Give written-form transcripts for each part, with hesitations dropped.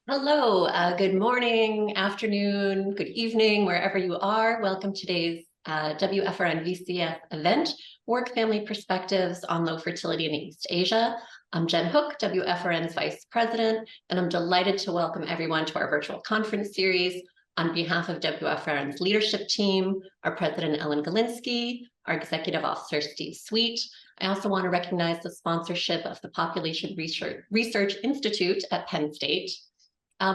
Hello, good morning, afternoon, good evening, wherever you are. Welcome to today's WFRN VCF event, Work Family Perspectives on Low Fertility in East Asia. I'm Jen Hook, WFRN's Vice President, and I'm delighted to welcome everyone to our virtual conference series on behalf of WFRN's leadership team, our President Ellen Galinsky, our Executive Officer Steve Sweet. I also want to recognize the sponsorship of the Population Research Institute at Penn State.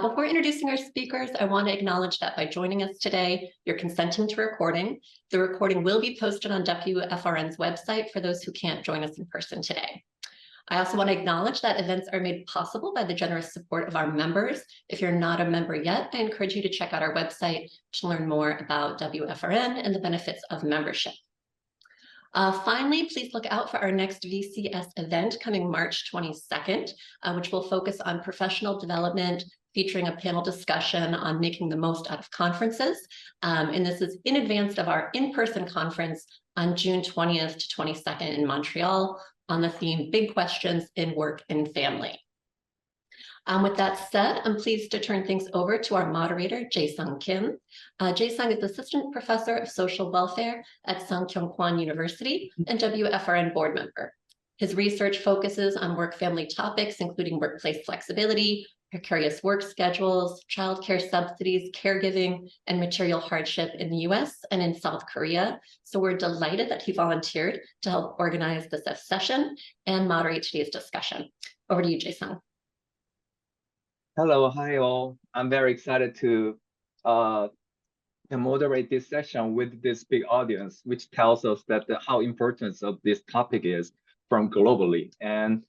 Before introducing our speakers, I want to acknowledge that by joining us today, you're consenting to recording. The recording will be posted on WFRN's website for those who can't join us in person today. I also want to acknowledge that events are made possible by the generous support of our members. If you're not a member yet, I encourage you to check out our website to learn more about WFRN and the benefits of membership. Finally, please look out for our next VCS event coming March 22nd, which will focus on professional development, featuring a panel discussion on making the most out of conferences. And this is in advance of our in-person conference on June 20th to 22nd in Montreal on the theme Big Questions in Work and Family. With that said, I'm pleased to turn things over to our moderator, Jaeseung Kim. Jaeseung is Assistant Professor of Social Welfare at Sungkyunkwan University and WFRN board member. His research focuses on work-family topics, including workplace flexibility, precarious work schedules, childcare subsidies, caregiving, and material hardship in the US and in South Korea. So we're delighted that he volunteered to help organize this session and moderate today's discussion. Over to you, Jaeseung. Hello, hi all. I'm very excited to moderate this session with this big audience, which tells us that how important of this topic is from globally. And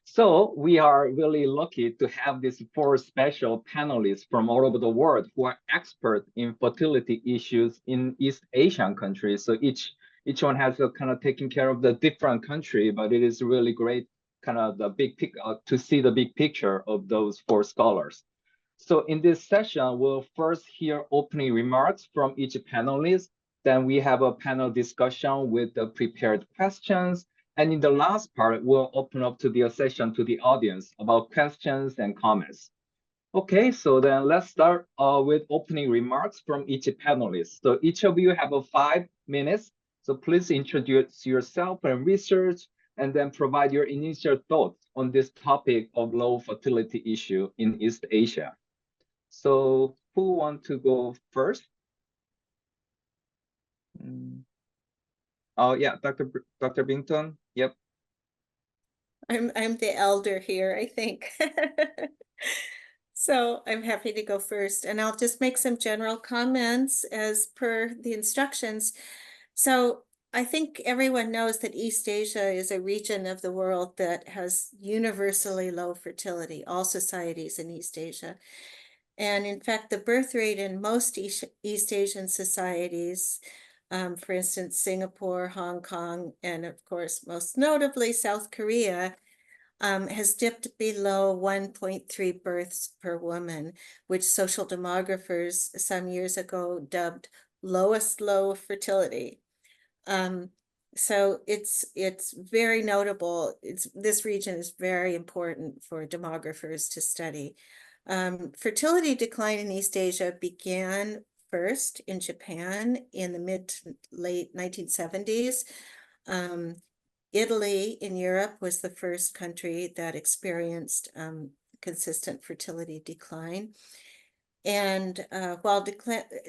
so we are really lucky to have these 4 special panelists from all over the world who are experts in fertility issues in East Asian countries. So each one has a kind of taking care of the different country, but it is really great kind of the to see the big picture of those 4 scholars. So in this session, we'll first hear opening remarks from each panelist. Then we have a panel discussion with the prepared questions. And in the last part, we'll open up to the session to the audience about questions and comments. Okay, so then let's start with opening remarks from each panelist. So each of you have 5 minutes. So please introduce yourself and research, and then provide your initial thoughts on this topic of low fertility issue in East Asia. So who want to go first? Oh yeah, Dr. Brinton. Yep. I'm the elder here, I think. So I'm happy to go first, and I'll just make some general comments as per the instructions. So I think everyone knows that East Asia is a region of the world that has universally low fertility, all societies in East Asia. And in fact, the birth rate in most East Asian societies, for instance, Singapore, Hong Kong, and of course, most notably South Korea, has dipped below 1.3 births per woman, which social demographers some years ago dubbed lowest low fertility. So it's very notable. This region is very important for demographers to study. Fertility decline in East Asia began first in Japan in the mid to late 1970s. Italy in Europe was the first country that experienced consistent fertility decline. And while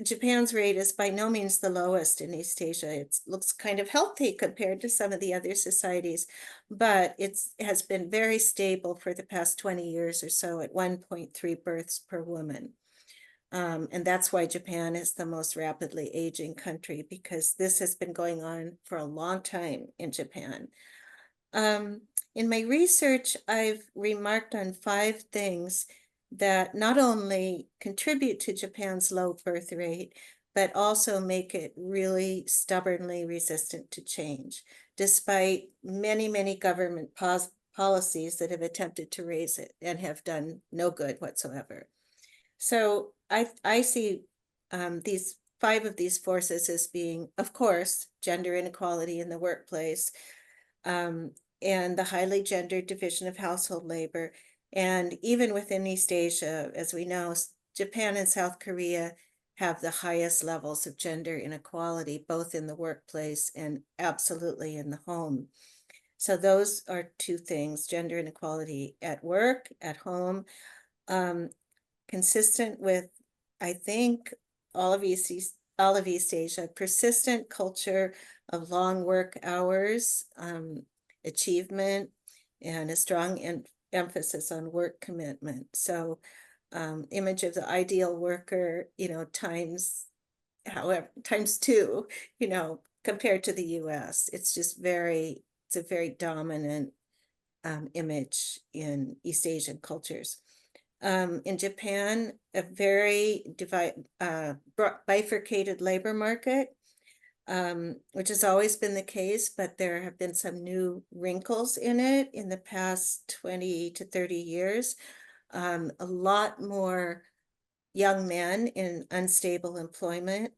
Japan's rate is by no means the lowest in East Asia, it looks kind of healthy compared to some of the other societies, but it has been very stable for the past 20 years or so at 1.3 births per woman. And that's why Japan is the most rapidly aging country, because this has been going on for a long time in Japan. In my research, I've remarked on 5 things that not only contribute to Japan's low birth rate, but also make it really stubbornly resistant to change, despite many, many government policies that have attempted to raise it and have done no good whatsoever. So I see these 5 of these forces as being, of course, gender inequality in the workplace, and the highly gendered division of household labor, And even within East Asia, as we know, Japan and South Korea have the highest levels of gender inequality, both in the workplace and absolutely in the home. So those are two things: gender inequality at work, at home, consistent with, I think, all of East Asia, persistent culture of long work hours, achievement, and a strong emphasis on work commitment. So image of the ideal worker, times two, compared to the US. It's a very dominant image in East Asian cultures. In Japan, a very bifurcated labor market, which has always been the case, but there have been some new wrinkles in it in the past 20 to 30 years. A lot more young men in unstable employment,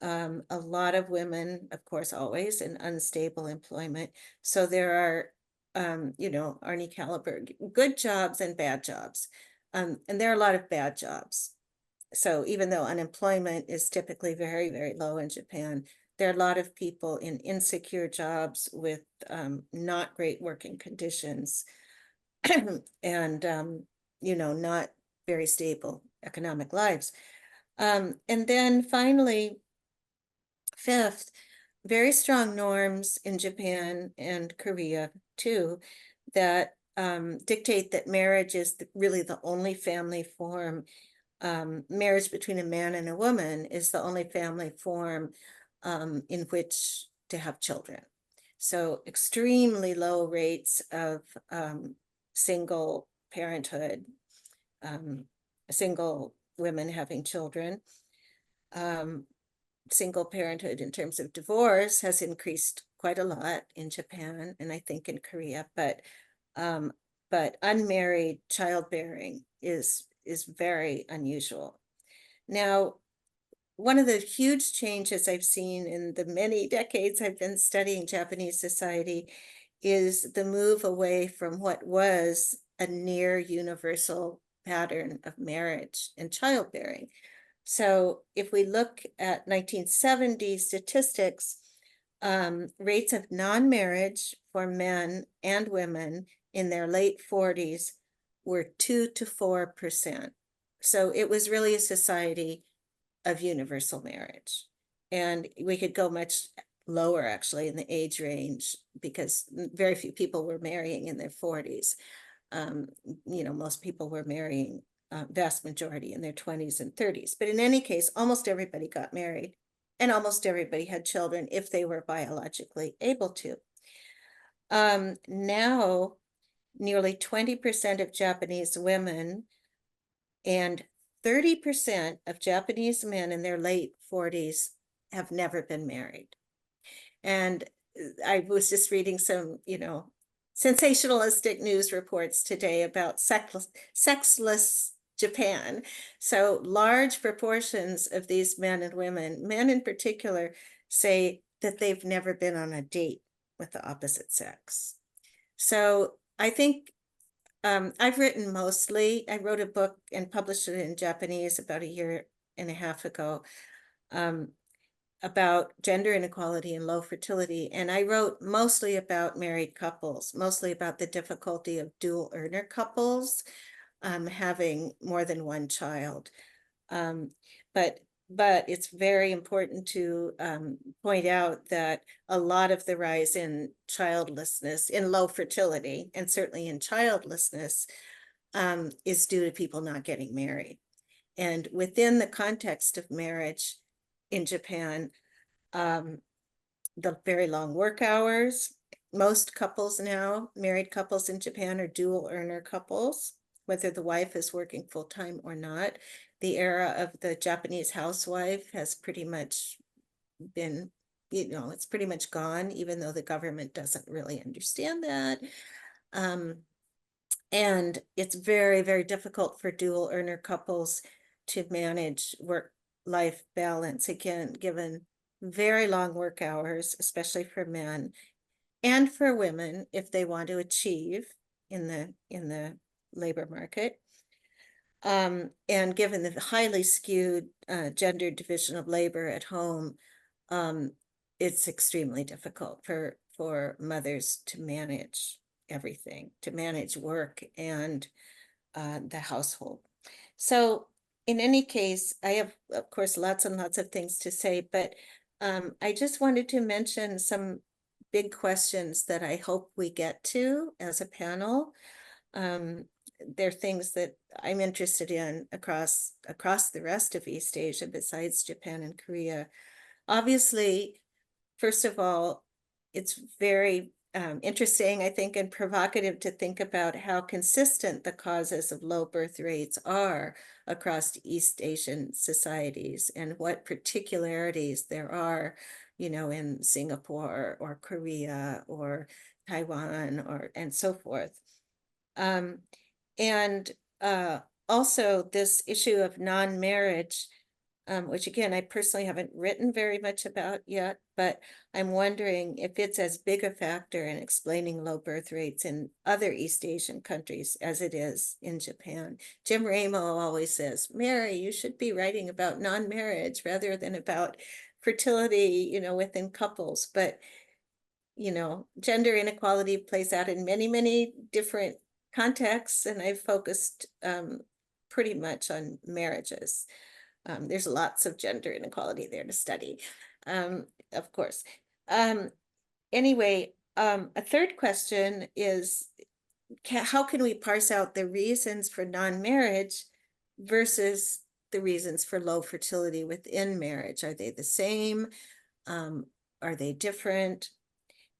a lot of women, of course, always in unstable employment. So there are, Arnie caliber, good jobs and bad jobs. And there are a lot of bad jobs. So even though unemployment is typically very, very low in Japan, there are a lot of people in insecure jobs with not great working conditions and, not very stable economic lives. And then finally, fifth, very strong norms in Japan and Korea too, that dictate that marriage is really the only family form. Marriage between a man and a woman is the only family form in which to have children. So extremely low rates of single parenthood, single women having children. Single parenthood in terms of divorce has increased quite a lot in Japan and I think in Korea, but unmarried childbearing is very unusual. Now, one of the huge changes I've seen in the many decades I've been studying Japanese society is the move away from what was a near universal pattern of marriage and childbearing. So if we look at 1970 statistics, rates of non-marriage for men and women in their late 40s were 2 to 4%. So it was really a society of universal marriage. And we could go much lower actually in the age range because very few people were marrying in their 40s. Most people were marrying, vast majority in their 20s and 30s. But in any case, almost everybody got married and almost everybody had children if they were biologically able to. Now, nearly 20% of Japanese women and 30% of Japanese men in their late 40s have never been married. And I was just reading some, sensationalistic news reports today about sexless Japan. So large proportions of these men and women, men in particular, say that they've never been on a date with the opposite sex. So I think I've written mostly, I wrote a book and published it in Japanese about 1.5 years ago about gender inequality and low fertility. And I wrote mostly about married couples, mostly about the difficulty of dual earner couples having more than one child. But it's very important to point out that a lot of the rise in childlessness, in low fertility, and certainly in childlessness, is due to people not getting married. And within the context of marriage in Japan, the very long work hours, most couples now, married couples in Japan, are dual earner couples, whether the wife is working full-time or not. The era of the Japanese housewife has pretty much been, it's pretty much gone, even though the government doesn't really understand that. And it's very, very difficult for dual earner couples to manage work-life balance, again, given very long work hours, especially for men and for women, if they want to achieve in the labor market. And given the highly skewed gender division of labor at home, it's extremely difficult for mothers to manage everything, to manage work and the household. So in any case, I have, of course, lots and lots of things to say, but I just wanted to mention some big questions that I hope we get to as a panel. They're things that I'm interested in across the rest of East Asia besides Japan and Korea. Obviously, first of all, it's very interesting, I think, and provocative to think about how consistent the causes of low birth rates are across East Asian societies and what particularities there are, you know, in Singapore or Korea or Taiwan and so forth. And also this issue of non-marriage, which again, I personally haven't written very much about yet, but I'm wondering if it's as big a factor in explaining low birth rates in other East Asian countries as it is in Japan. Jim Ramo always says, Mary, you should be writing about non-marriage rather than about fertility, you know, within couples. But, you know, gender inequality plays out in many, many different contexts, and I've focused pretty much on marriages. There's lots of gender inequality there to study, of course. Anyway, a third question is, how can we parse out the reasons for non-marriage versus the reasons for low fertility within marriage? Are they the same? Are they different?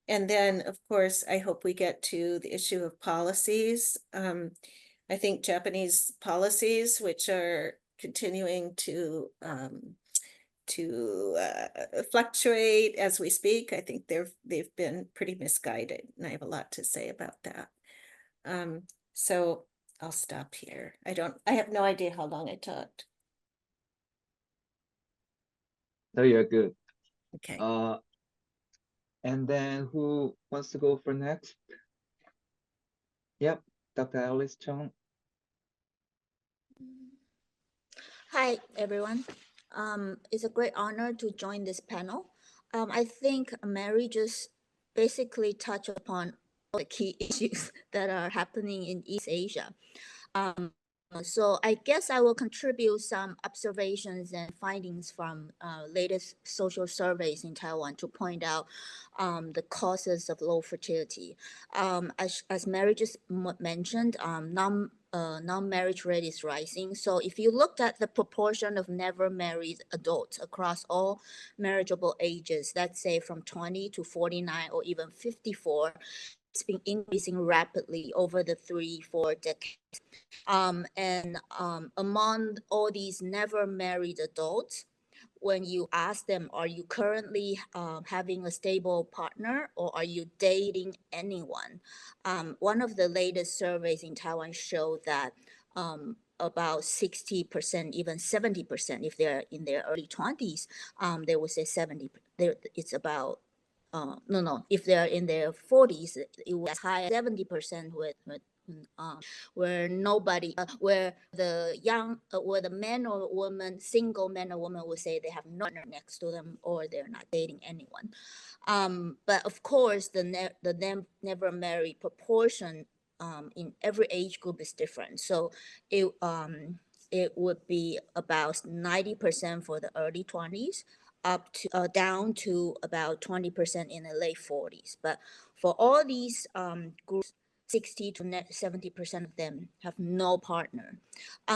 And then, of course, I hope we get to the issue of policies. I think Japanese policies, which are continuing to fluctuate as we speak, I think they've been pretty misguided, and I have a lot to say about that. So I'll stop here. I have no idea how long I talked. No, you're good. Okay. And then who wants to go for next? Yep, Dr. Alice Cheng. Hi, everyone. It's a great honor to join this panel. I think Mary just basically touched upon all the key issues that are happening in East Asia. So I guess I will contribute some observations and findings from latest social surveys in Taiwan to point out the causes of low fertility. As Mary just mentioned, non-marriage rate is rising. So if you looked at the proportion of never married adults across all marriageable ages, let's say from 20 to 49 or even 54, it's been increasing rapidly over the 3-4 decades. Among all these never married adults, when you ask them, are you currently having a stable partner or are you dating anyone? One of the latest surveys in Taiwan showed that about 60%, even 70%, if they're in their early 20s, they would say 70. It's about if they're in their 40s, it was high 70% with where nobody, where the young, where the man or woman, single man or woman would say they have no partner next to them or they're not dating anyone. But of course, the never married proportion in every age group is different. So it would be about 90% for the early 20s, up to down to about 20% in the late 40s. But for all these groups, 60 to 70% of them have no partner.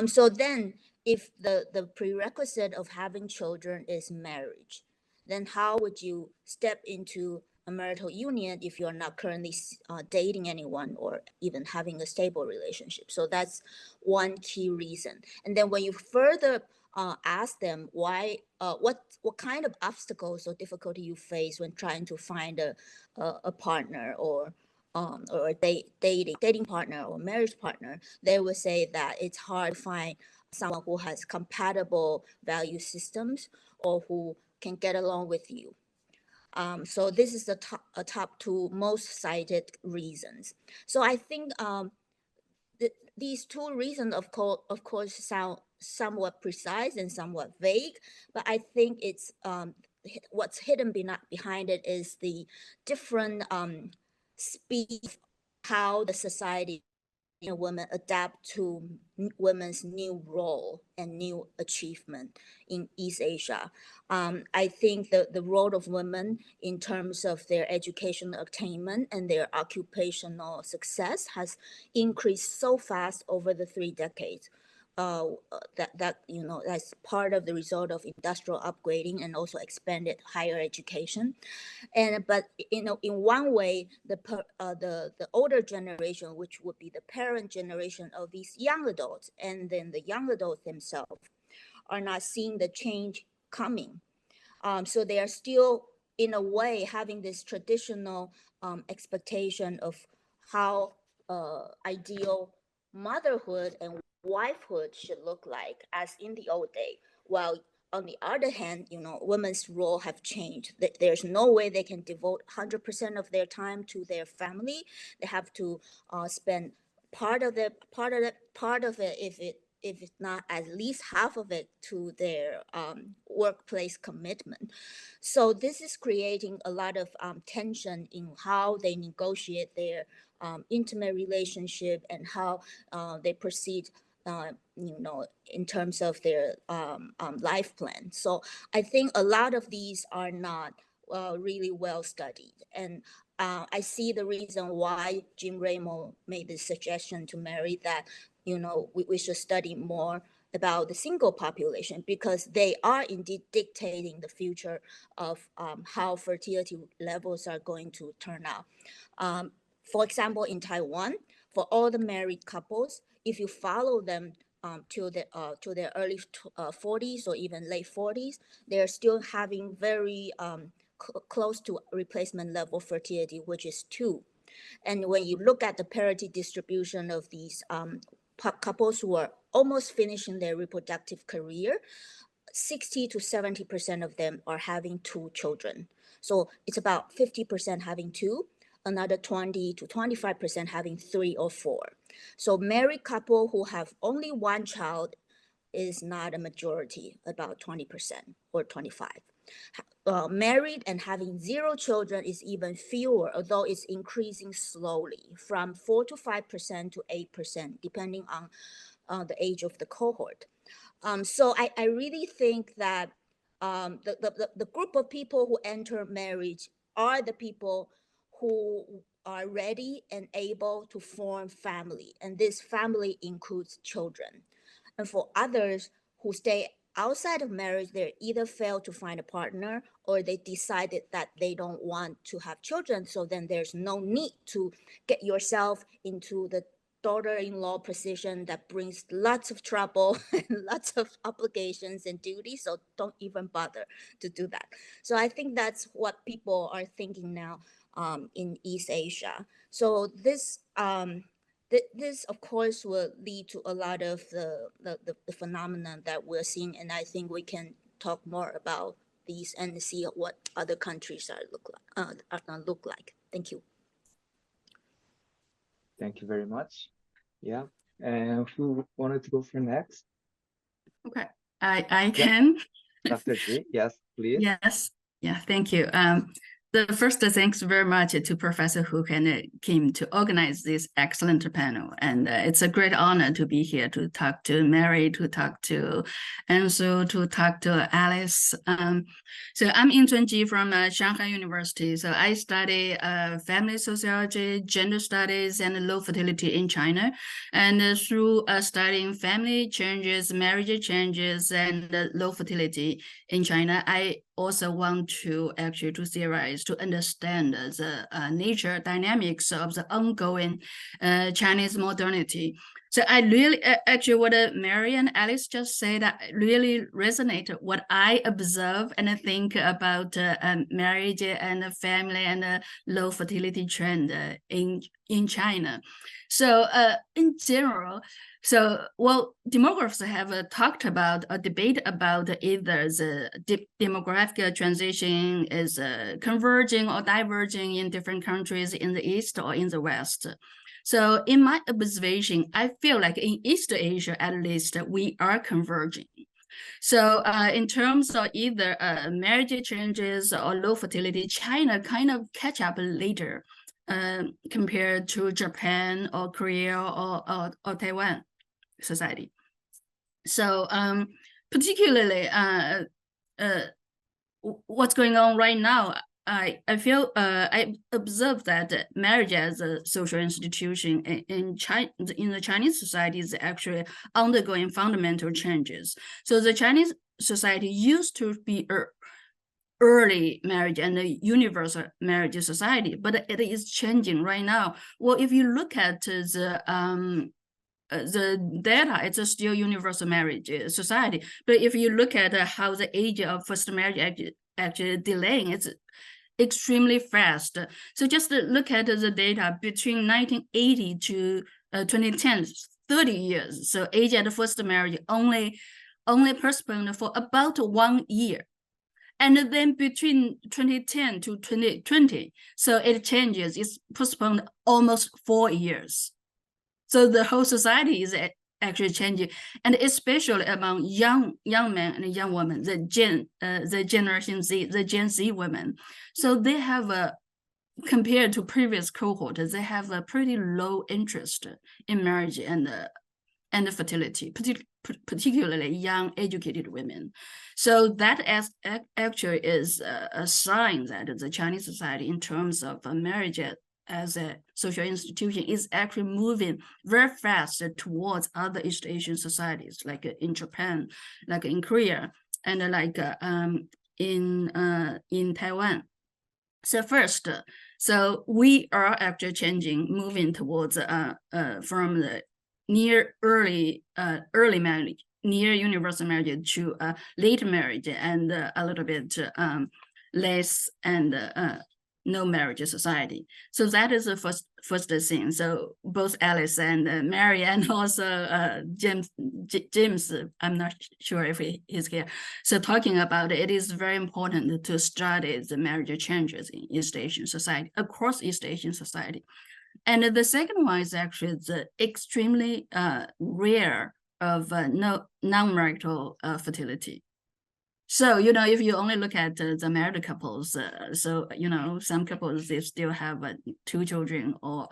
So then if the prerequisite of having children is marriage, then how would you step into a marital union if you're not currently dating anyone or even having a stable relationship? So that's one key reason. And then when you further ask them why, what kind of obstacles or difficulty you face when trying to find a partner or a dating partner or marriage partner, they will say that it's hard to find someone who has compatible value systems or who can get along with you. So this is the top two most cited reasons. So I think these two reasons, of course, sound somewhat precise and somewhat vague, but I think it's what's hidden behind it is the different speed of how the society and women adapt to women's new role and new achievement in East Asia. I think the role of women in terms of their educational attainment and their occupational success has increased so fast over the 3 decades. That you know, that's part of the result of industrial upgrading and also expanded higher education. But you know, in one way, the older generation, which would be the parent generation of these young adults, and then the young adults themselves, are not seeing the change coming. So they are still, in a way, having this traditional expectation of how ideal motherhood and wifehood should look like as in the old day, while on the other hand, you know, women's role have changed. There's no way they can devote 100% of their time to their family. They have to spend part of it, if it's not at least half of it, to their workplace commitment. So this is creating a lot of tension in how they negotiate their intimate relationship and how they proceed, you know, in terms of their life plan. So I think a lot of these are not really well studied. And I see the reason why Jim Ramo made the suggestion to Mary that, you know, we should study more about the single population, because they are indeed dictating the future of how fertility levels are going to turn out. For example, in Taiwan, for all the married couples, if you follow them to their early 40s or even late 40s, they're still having very close to replacement level fertility, which is 2. And when you look at the parity distribution of these couples who are almost finishing their reproductive career, 60 to 70% of them are having 2 children. So it's about 50% having 2, another 20 to 25% having 3 or 4. So married couple who have only 1 child is not a majority, about 20% or 25. Married and having 0 children is even fewer, although it's increasing slowly from 4 to 5% to 8%, depending on the age of the cohort. So I really think that the group of people who enter marriage are the people who are ready and able to form family, and this family includes children. And for others who stay outside of marriage, they either fail to find a partner or they decided that they don't want to have children. So then there's no need to get yourself into the daughter-in-law position that brings lots of trouble and lots of obligations and duties. So don't even bother to do that. So I think that's what people are thinking now in East Asia. So this of course will lead to a lot of the phenomenon that we're seeing, and I think we can talk more about these and see what other countries are look like. Thank you. Thank you very much. Yeah, and who wanted to go for next? Okay, I can. Dr. G, yes, please. Yes, yeah, thank you. The first, thanks very much to Professor Hook and Kim to organize this excellent panel. And it's a great honor to be here to talk to Mary, to talk to Eunsil, to talk to Alice. So I'm Yingchun Ji from Shanghai University. So I study family sociology, gender studies, and low fertility in China. And through studying family changes, marriage changes, and low fertility in China, I also want to actually to theorize, to understand the nature dynamics of the ongoing Chinese modernity. So I really, actually what Mary and Alice just said, really resonate what I observe and I think about marriage and family and low fertility trend in China. So in general, well, demographers have talked about a debate about either the demographic transition is converging or diverging in different countries in the East or in the West. So in my observation, I feel like in East Asia, at least, we are converging. So in terms of either marriage changes or low fertility, China kind of catch up later compared to Japan or Korea or Taiwan society. So particularly what's going on right now, I feel I observe that marriage as a social institution in the Chinese society is actually undergoing fundamental changes. So the Chinese society used to be early marriage and a universal marriage society, but it is changing right now. Well, if you look at the data, it's a still universal marriage society. But if you look at how the age of first marriage actually delaying, it's extremely fast. So just look at the data between 1980 to 2010, 30 years. So age at first marriage only postponed for about 1 year. And then between 2010 to 2020, so it changes, it's postponed almost 4 years. So the whole society is actually changing, and especially among young men and young women, the Generation Z, the Gen Z women. So they have compared to previous cohort, they have a pretty low interest in marriage and fertility, particularly young educated women. So that actually is a sign that the Chinese society, in terms of marriage as a social institution, is actually moving very fast towards other East Asian societies, like in Japan, like in Korea, and like in Taiwan. So first, so we are actually changing, moving towards from the near early marriage, near universal marriage, to late marriage, and a little bit less and no marriage society. So that is the first thing. So both Alice and Mary, and also James, I'm not sure if he's here. So talking about it is very important to study the marriage changes in East Asian society, across East Asian society. And the second one is actually the extremely rare of non-marital fertility. So, if you only look at the married couples, so, some couples, they still have 2 children or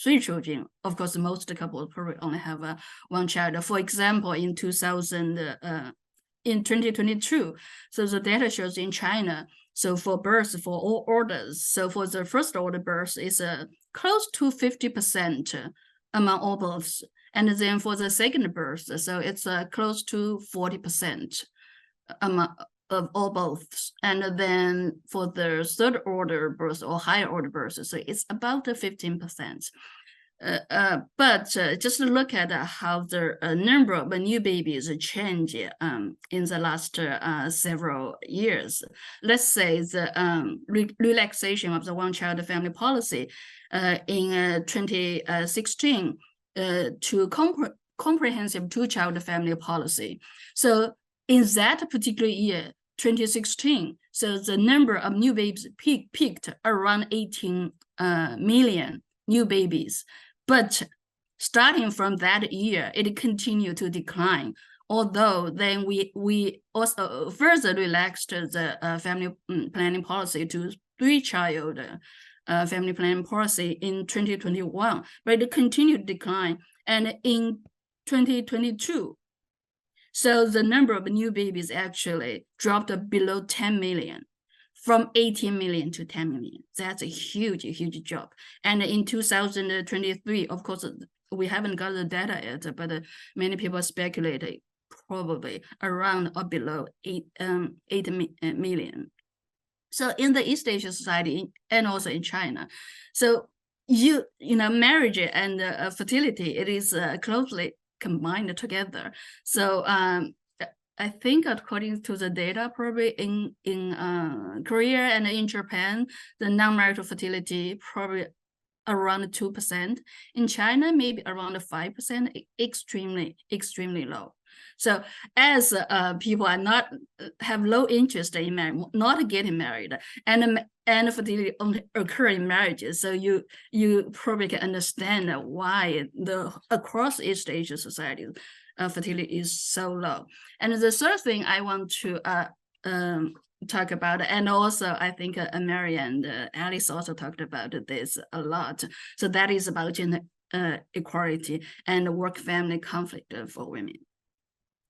3 children. Of course, most couples probably only have 1 child. For example, in 2022, so the data shows in China, so for births, for all orders, so for the first order birth is close to 50% among all births. And then for the second birth, so it's close to 40% of all births. And then for the third order birth or higher order birth, so it's about 15%. But just look at how the number of new babies change in the last several years. Let's say the relaxation of the one-child family policy in 2016 to comprehensive 2-child family policy. So in that particular year, 2016, so the number of new babies peaked around 18 million new babies. But starting from that year, it continued to decline. Although then we also further relaxed the family planning policy to 3-child family planning policy in 2021, but it continued to decline. And in 2022, so the number of new babies actually dropped below 10 million, from 18 million to 10 million. That's a huge drop. And in 2023, of course, we haven't got the data yet, but many people speculate probably around or below 8 million. So in the East Asian society and also in China, so marriage and fertility, it is closely combined together. So I think according to the data, probably in Korea and in Japan, the non-marital fertility probably around 2%. In China, maybe around 5%, extremely low. So as people are not have low interest in marriage, not getting married, and fertility only occur in marriages, so you probably can understand why across East Asian societies fertility is so low. And the third thing I want to talk about, and also I think Mary and Alice also talked about this a lot. So that is about gender equality and work-family conflict for women.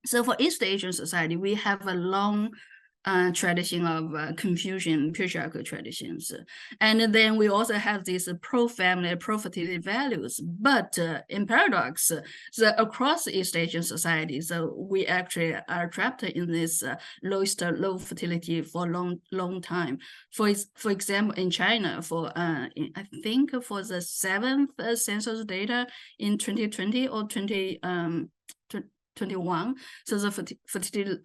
So for East Asian society, we have a long tradition of Confucian patriarchal traditions. And then we also have these pro-family, pro-fertility values. But in paradox, so across East Asian society, so we actually are trapped in this low fertility for a long time. For example, in China, I think for the 7th census data in 2020 or 2021, so the fertility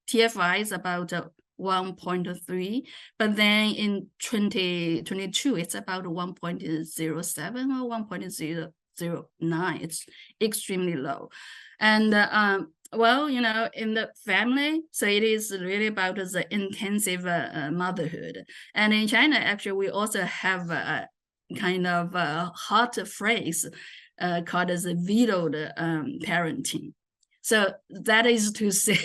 TFI is about 1.3, but then in 2022, it's about 1.07 or 1.009. It's extremely low. And well, you know, in the family, so it is really about the intensive motherhood. And in China, actually, we also have a kind of a hot phrase called as vetoed parenting. So that is to say,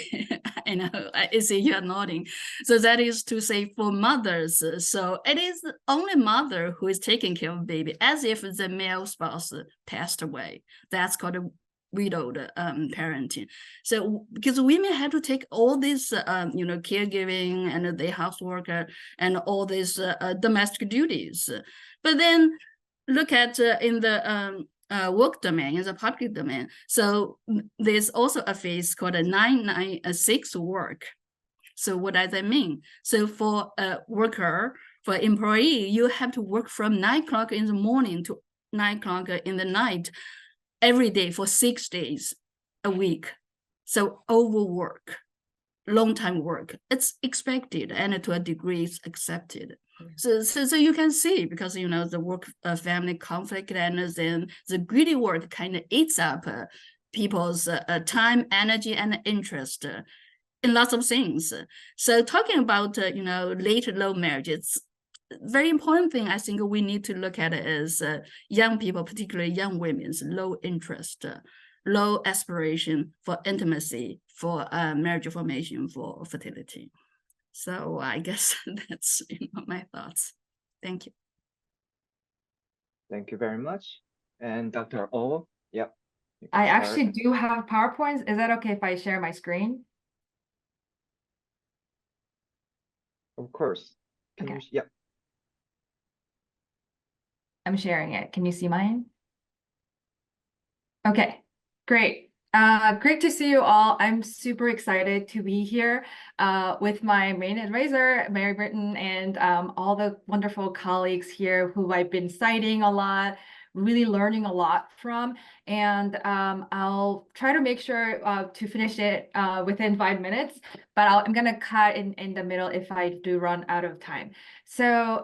I know, I see you are nodding. So that is to say for mothers, so it is only mother who is taking care of baby as if the male spouse passed away. That's called a widowed parenting. So because women have to take all this, you know, caregiving and the housework and all these domestic duties. But then look at in the work domain, in the public domain. So there's also a phase called a 996 work. So what does that mean? So for a worker, for employee, you have to work from 9 o'clock in the morning to 9 o'clock in the night every day for 6 days a week. So overwork, long time work, it's expected and to a degree it's accepted. So you can see, because, you know, the work family conflict and then the greedy work kind of eats up people's time, energy, and interest in lots of things. So talking about, you know, late low marriage, it's very important thing I think we need to look at is young people, particularly young women's low interest, low aspiration for intimacy, for marriage formation, for fertility. So I guess that's, you know, my thoughts. Thank you. Thank you very much. And Dr. O, yep. I actually do have PowerPoints. Is that okay if I share my screen? Of course. Can you, yep. I'm sharing it. Can you see mine? Okay, great. Great to see you all. I'm super excited to be here with my main advisor, Mary Brinton, and all the wonderful colleagues here who I've been citing a lot, really learning a lot from. And I'll try to make sure to finish it within 5 minutes, but I'm going to cut in the middle if I do run out of time. So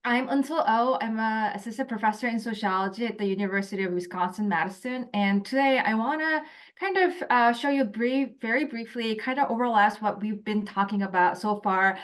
I'm Eunsil Oh. I'm an assistant professor in sociology at the University of Wisconsin-Madison. And today I want to kind of show you very briefly, kind of overlaps what we've been talking about so far,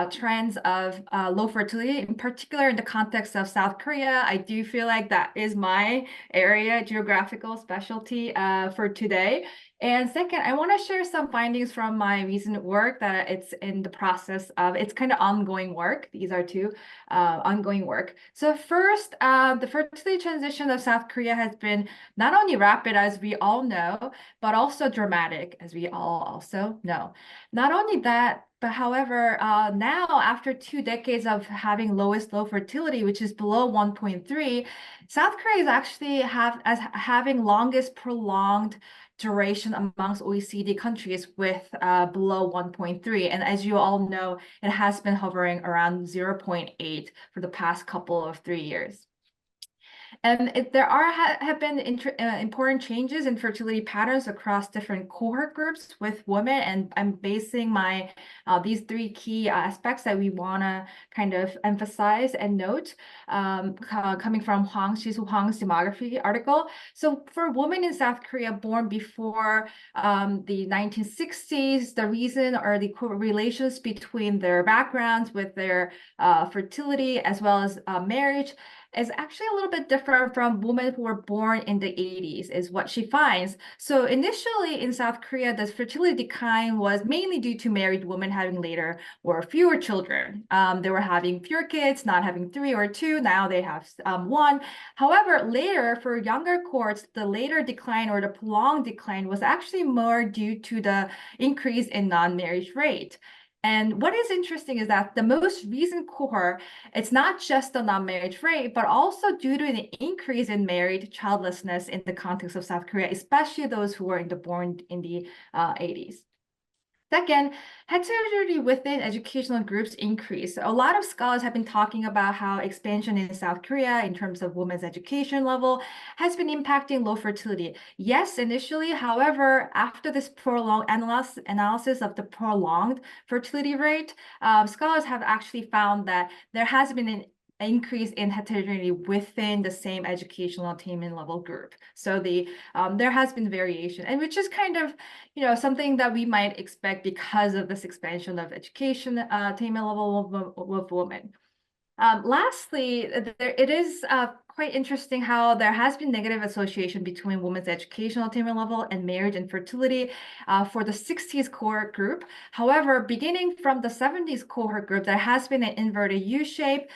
trends of low fertility, in particular in the context of South Korea. I do feel like that is my area, geographical specialty for today. And second, I want to share some findings from my recent work that it's in the process of, it's kind of ongoing work. These are two ongoing work. So first, the fertility transition of South Korea has been not only rapid, as we all know, but also dramatic, as we all also know. Not only that, but however, now after 2 decades of having lowest low fertility, which is below 1.3, South Korea is actually having longest prolonged duration amongst OECD countries with below 1.3. And as you all know, it has been hovering around 0.8 for the past couple of 3 years. And there have been important changes in fertility patterns across different cohort groups with women. And I'm basing my these three key aspects that we want to kind of emphasize and note coming from Huang's demography article. So for women in South Korea born before the 1960s, the reason or the correlations between their backgrounds with their fertility as well as marriage is actually a little bit different from women who were born in the 80s, is what she finds. So initially in South Korea, the fertility decline was mainly due to married women having later or fewer children. They were having fewer kids, not having 3 or 2. Now they have 1. However, later for younger cohorts, the later decline or the prolonged decline was actually more due to the increase in non-marriage rate. And what is interesting is that the most recent cohort, it's not just the non-marriage rate, but also due to an increase in married childlessness in the context of South Korea, especially those who were born in the 80s. Second, heterogeneity within educational groups increase. A lot of scholars have been talking about how expansion in South Korea in terms of women's education level has been impacting low fertility. Yes, initially, however, after this prolonged analysis of the prolonged fertility rate, scholars have actually found that there has been an increase in heterogeneity within the same educational attainment level group. So there has been variation, and which is kind of something that we might expect because of this expansion of education attainment level of women. Lastly, it is quite interesting how there has been negative association between women's educational attainment level and marriage and fertility for the 60s cohort group. However, beginning from the 70s cohort group, there has been an inverted U shape.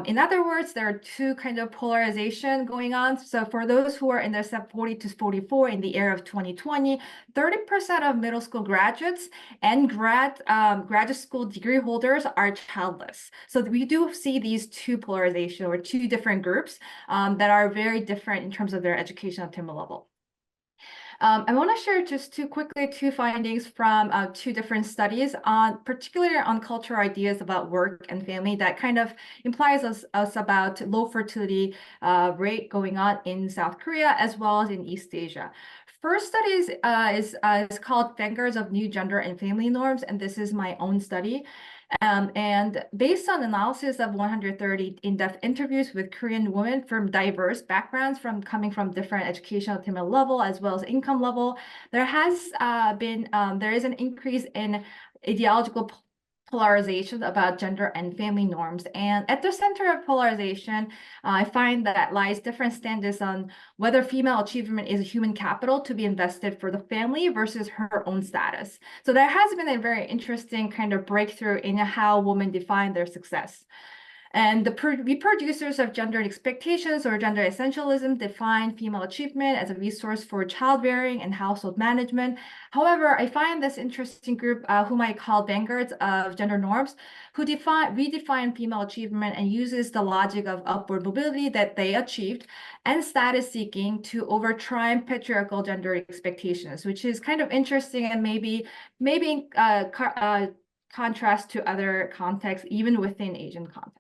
In other words, there are two kind of polarization going on. So for those who are in their 40 to 44 in the era of 2020, 30% of middle school graduates and graduate school degree holders are childless. So we do see these two polarization or two different groups that are very different in terms of their educational attainment level. I want to share just two findings from 2 different studies particularly on cultural ideas about work and family that kind of implies us about low fertility rate going on in South Korea as well as in East Asia. First study is called Vanguards of New Gender and Family Norms, and this is my own study. And based on analysis of 130 in-depth interviews with Korean women from diverse backgrounds, coming from different educational attainment level as well as income level, there is an increase in ideological polarization about gender and family norms. And at the center of polarization, I find that lies different standards on whether female achievement is a human capital to be invested for the family versus her own status. So there has been a very interesting kind of breakthrough in how women define their success. And the reproducers of gender expectations or gender essentialism define female achievement as a resource for childbearing and household management. However, I find this interesting group, whom I call vanguards of gender norms, who redefine female achievement and uses the logic of upward mobility that they achieved and status seeking to overturn patriarchal gender expectations, which is kind of interesting and maybe contrast to other contexts, even within Asian context.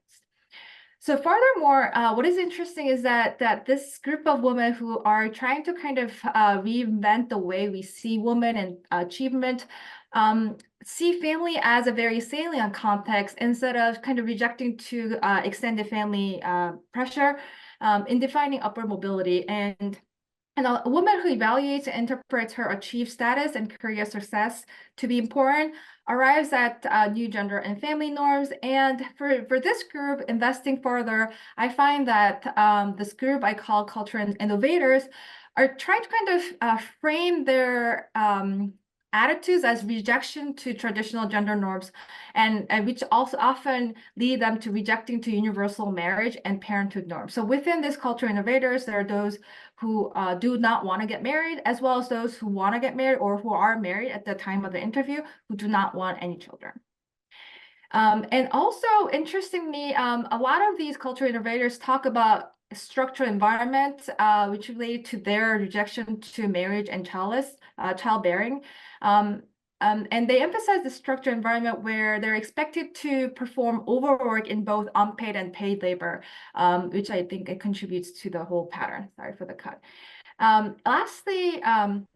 So furthermore, what is interesting is that this group of women who are trying to kind of reinvent the way we see women and achievement, see family as a very salient context instead of kind of rejecting to extended family pressure in defining upward mobility. And a woman who evaluates and interprets her achieved status and career success to be important arrives at new gender and family norms. And for this group, investing further, I find that this group I call culture innovators are trying to kind of frame their attitudes as rejection to traditional gender norms, and which also often lead them to rejecting to universal marriage and parenthood norms. So within this culture innovators, there are those who do not want to get married, as well as those who want to get married or who are married at the time of the interview who do not want any children. And also, interestingly, a lot of these cultural innovators talk about structural environment, which relate to their rejection to marriage and childbearing. And they emphasize the structured environment where they're expected to perform overwork in both unpaid and paid labor, which I think it contributes to the whole pattern. Sorry for the cut. Lastly, kind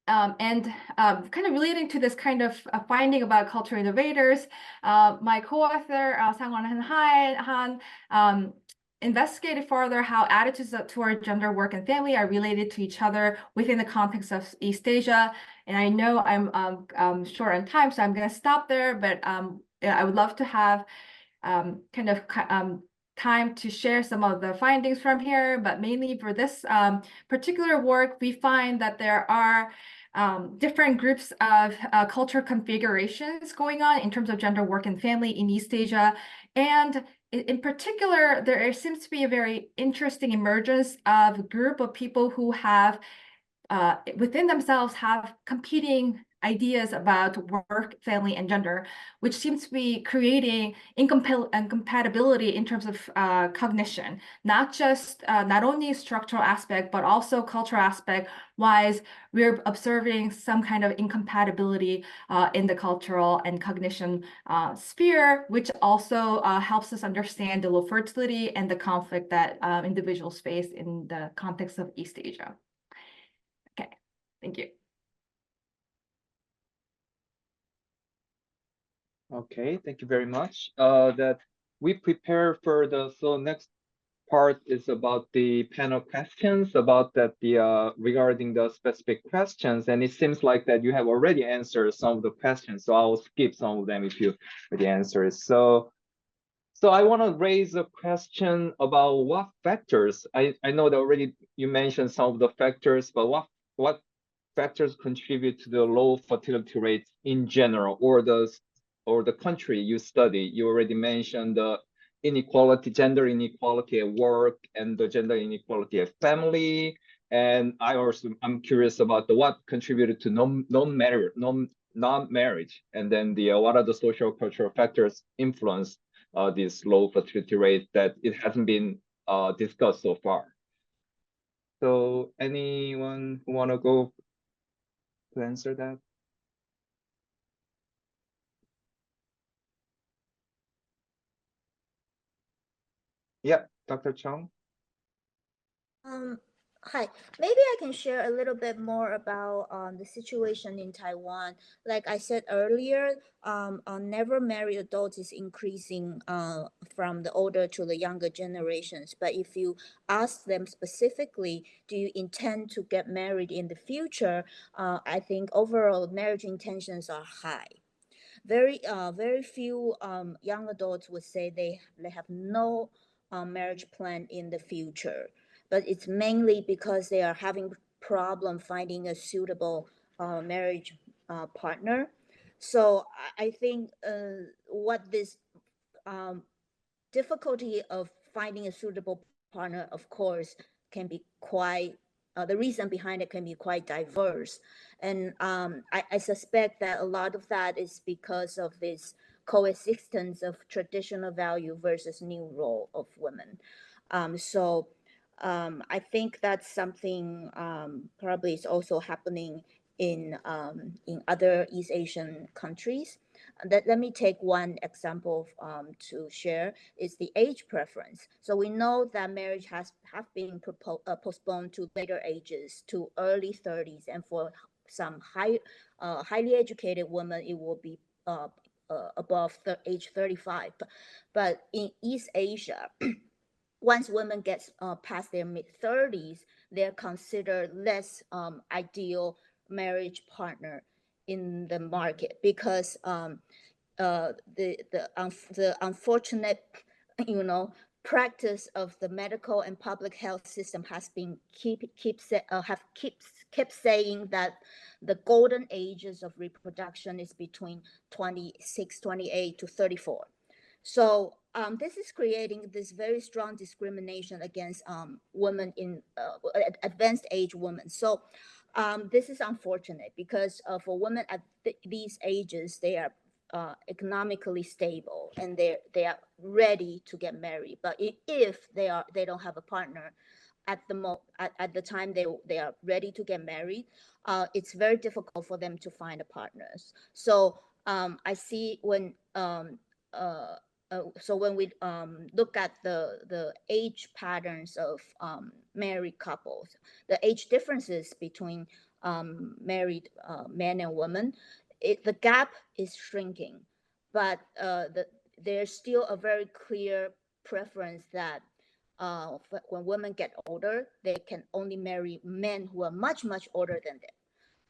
of relating to this kind of finding about cultural innovators, my co-author, Sang-won Han, investigated further how attitudes toward gender, work, and family are related to each other within the context of East Asia. And I know I'm short on time, so I'm going to stop there, but I would love to have time to share some of the findings from here. But mainly for this particular work, we find that there are different groups of culture configurations going on in terms of gender, work, and family in East Asia. And in particular, there seems to be a very interesting emergence of a group of people who have within themselves have competing ideas about work, family, and gender, which seems to be creating incompatibility in terms of cognition, not only structural aspect, but also cultural aspect wise. We're observing some kind of incompatibility in the cultural and cognition sphere, which also helps us understand the low fertility and the conflict that individuals face in the context of East Asia. Okay, thank you. Okay, thank you very much. That we prepare for so next part is about the panel questions about that regarding the specific questions, and it seems like that you have already answered some of the questions, so I'll skip some of them if you already answered. So I want to raise a question about what factors. I know that already you mentioned some of the factors, but what factors contribute to the low fertility rates in general, or the country you study? You already mentioned the inequality, gender inequality at work, and the gender inequality at family. And I'm curious about what contributed to non-marriage, and then what are the social cultural factors influence this low fertility rate that it hasn't been discussed so far. So anyone who want to go to answer that? Yeah, Dr. Cheng. Hi, maybe I can share a little bit more about the situation in Taiwan. Like I said earlier, never married adults is increasing from the older to the younger generations. But if you ask them specifically, do you intend to get married in the future? I think overall marriage intentions are high. Very few young adults would say they have no marriage plan in the future, but it's mainly because they are having problem finding a suitable marriage partner. So I think what this difficulty of finding a suitable partner, of course, can be quite the reason behind it can be quite diverse. And I suspect that a lot of that is because of this coexistence of traditional value versus new role of women. I think that's something probably is also happening in other East Asian countries. Let me take one example to share is the age preference. So we know that marriage have been postponed to later ages, to early 30s, and for some highly educated women, it will be above age 35. But in East Asia, once women get past their mid-30s, they're considered less ideal marriage partner in the market because the unfortunate, practice of the medical and public health system has been kept saying that the golden ages of reproduction is between 26, 28 to 34. So this is creating this very strong discrimination against women in advanced age women. So this is unfortunate because for women at these ages, they are economically stable and they are ready to get married. But if they don't have a partner at the time they are ready to get married, it's very difficult for them to find partners. So I see when so when we look at the age patterns of married couples, the age differences between married men and women, the gap is shrinking, but there's still a very clear preference that when women get older, they can only marry men who are much, much older than them.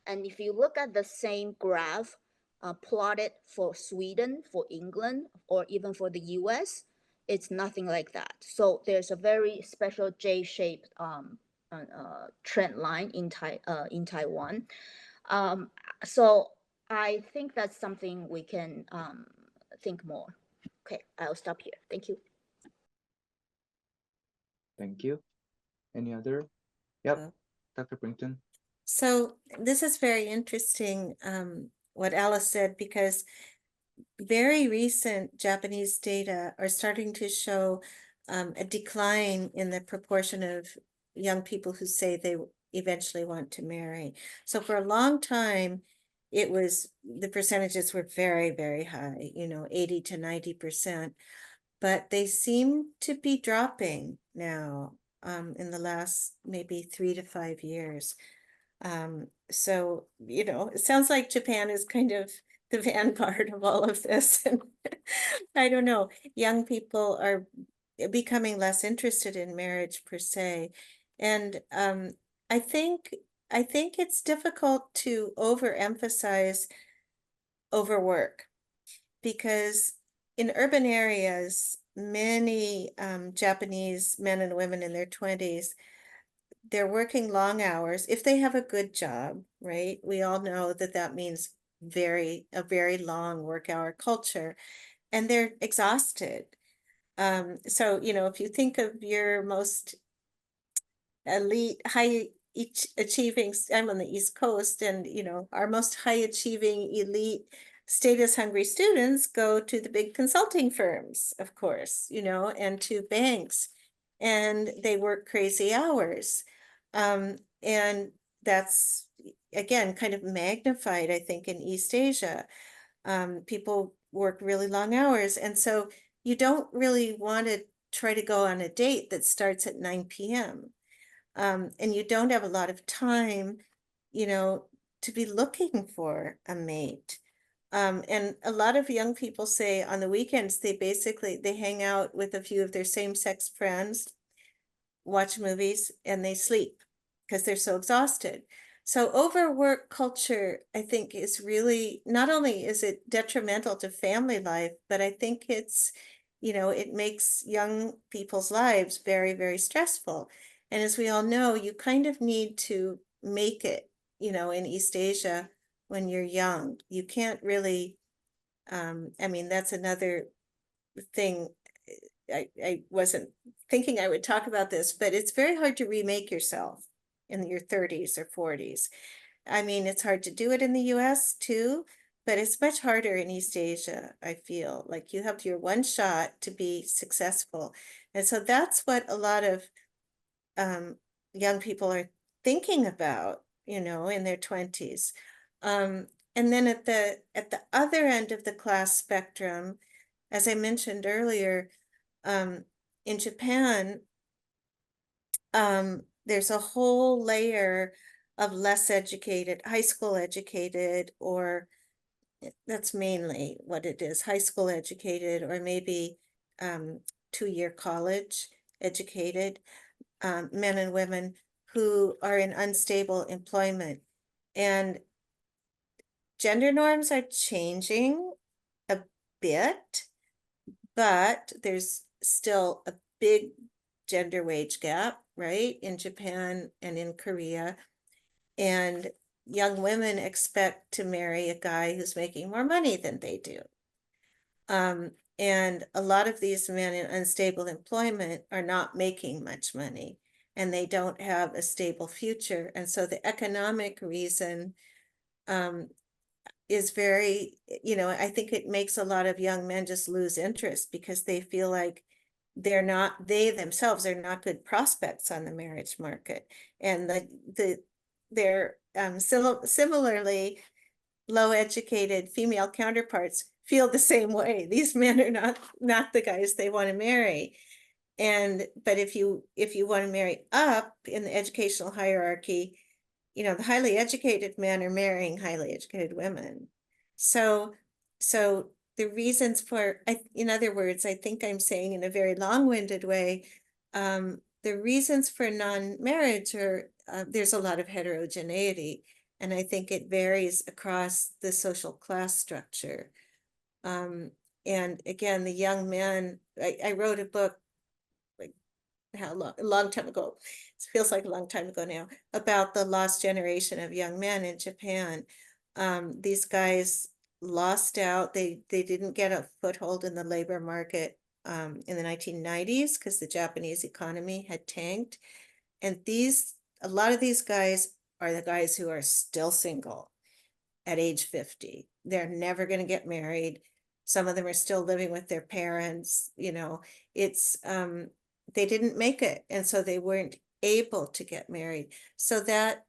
And if you look at the same graph plotted for Sweden, for England, or even for the US, it's nothing like that. So there's a very special J-shaped trend line in Taiwan. So I think that's something we can think more. Okay, I'll stop here. Thank you. Thank you. Any other? Yep, Dr. Brinton. So this is very interesting, what Alice said, because very recent Japanese data are starting to show a decline in the proportion of young people who say they eventually want to marry. So for a long time, the percentages were very, very high, 80 to 90%, but they seem to be dropping now in the last maybe 3 to 5 years. So, it sounds like Japan is kind of the vanguard of all of this. And I don't know, young people are becoming less interested in marriage per se. And I think it's difficult to overemphasize overwork, because in urban areas, many Japanese men and women in their 20s, they're working long hours if they have a good job, right? We all know that means a very long work hour culture, and they're exhausted. So, if you think of your most elite, high achieving, I'm on the East Coast, and, our most high achieving elite status hungry students go to the big consulting firms, of course, and to banks, and they work crazy hours. And that's, again, kind of magnified, I think, in East Asia. People work really long hours. And so you don't really want to try to go on a date that starts at 9 p.m. And you don't have a lot of time, to be looking for a mate. And a lot of young people say on the weekends, they hang out with a few of their same-sex friends, watch movies, and they sleep because they're so exhausted. So overwork culture, I think, is really, not only is it detrimental to family life, but I think it's, it makes young people's lives very, very stressful. And as we all know, you kind of need to make it, in East Asia when you're young. You can't really, that's another thing. I wasn't thinking I would talk about this, but it's very hard to remake yourself in your 30s or 40s. It's hard to do it in the US too, but it's much harder in East Asia. I feel like you have your one shot to be successful. And so that's what a lot of young people are thinking about, in their 20s. And then at the other end of the class spectrum, as I mentioned earlier, in Japan, there's a whole layer of less educated, high school educated, or that's mainly what it is, high school educated, or maybe 2-year college educated men and women who are in unstable employment. And gender norms are changing a bit, but there's still a big gender wage gap, right, in Japan and in Korea. And young women expect to marry a guy who's making more money than they do. And a lot of these men in unstable employment are not making much money, and they don't have a stable future. And so the economic reason is very, I think it makes a lot of young men just lose interest because they feel like they themselves are not good prospects on the marriage market. And they're similarly, low-educated female counterparts feel the same way. These men are not the guys they want to marry. But if you want to marry up in the educational hierarchy, the highly educated men are marrying highly educated women. So the reasons for, in other words, I think I'm saying in a very long-winded way, the reasons for non-marriage are, there's a lot of heterogeneity, and I think it varies across the social class structure. And again, the young men, I wrote a book, like a long time ago, it feels like a long time ago now, about the lost generation of young men in Japan. These guys lost out, they didn't get a foothold in the labor market in the 1990s because the Japanese economy had tanked. And a lot of these guys are the guys who are still single at age 50. They're never going to get married. Some of them are still living with their parents. It's they didn't make it, and so they weren't able to get married. So that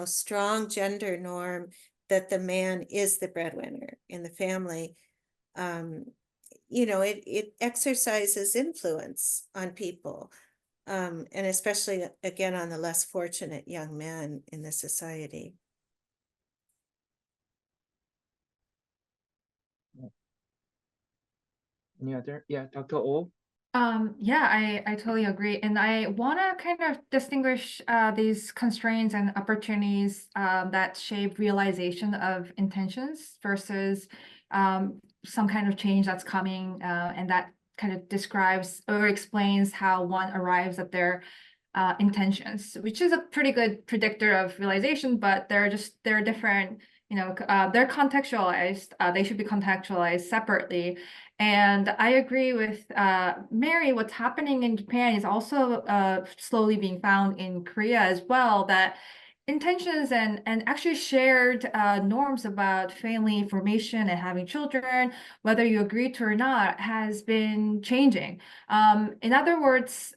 strong gender norm that the man is the breadwinner in the family, it exercises influence on people, and especially again on the less fortunate young men in the society. Any other? Yeah, Dr. O. Yeah, I totally agree. And I want to kind of distinguish these constraints and opportunities that shape realization of intentions versus some kind of change that's coming, and that kind of describes or explains how one arrives at their intentions, which is a pretty good predictor of realization, but they're different, they're contextualized. They should be contextualized separately. And I agree with Mary, what's happening in Japan is also slowly being found in Korea as well, that intentions and actually shared norms about family formation and having children, whether you agree to or not, has been changing. In other words,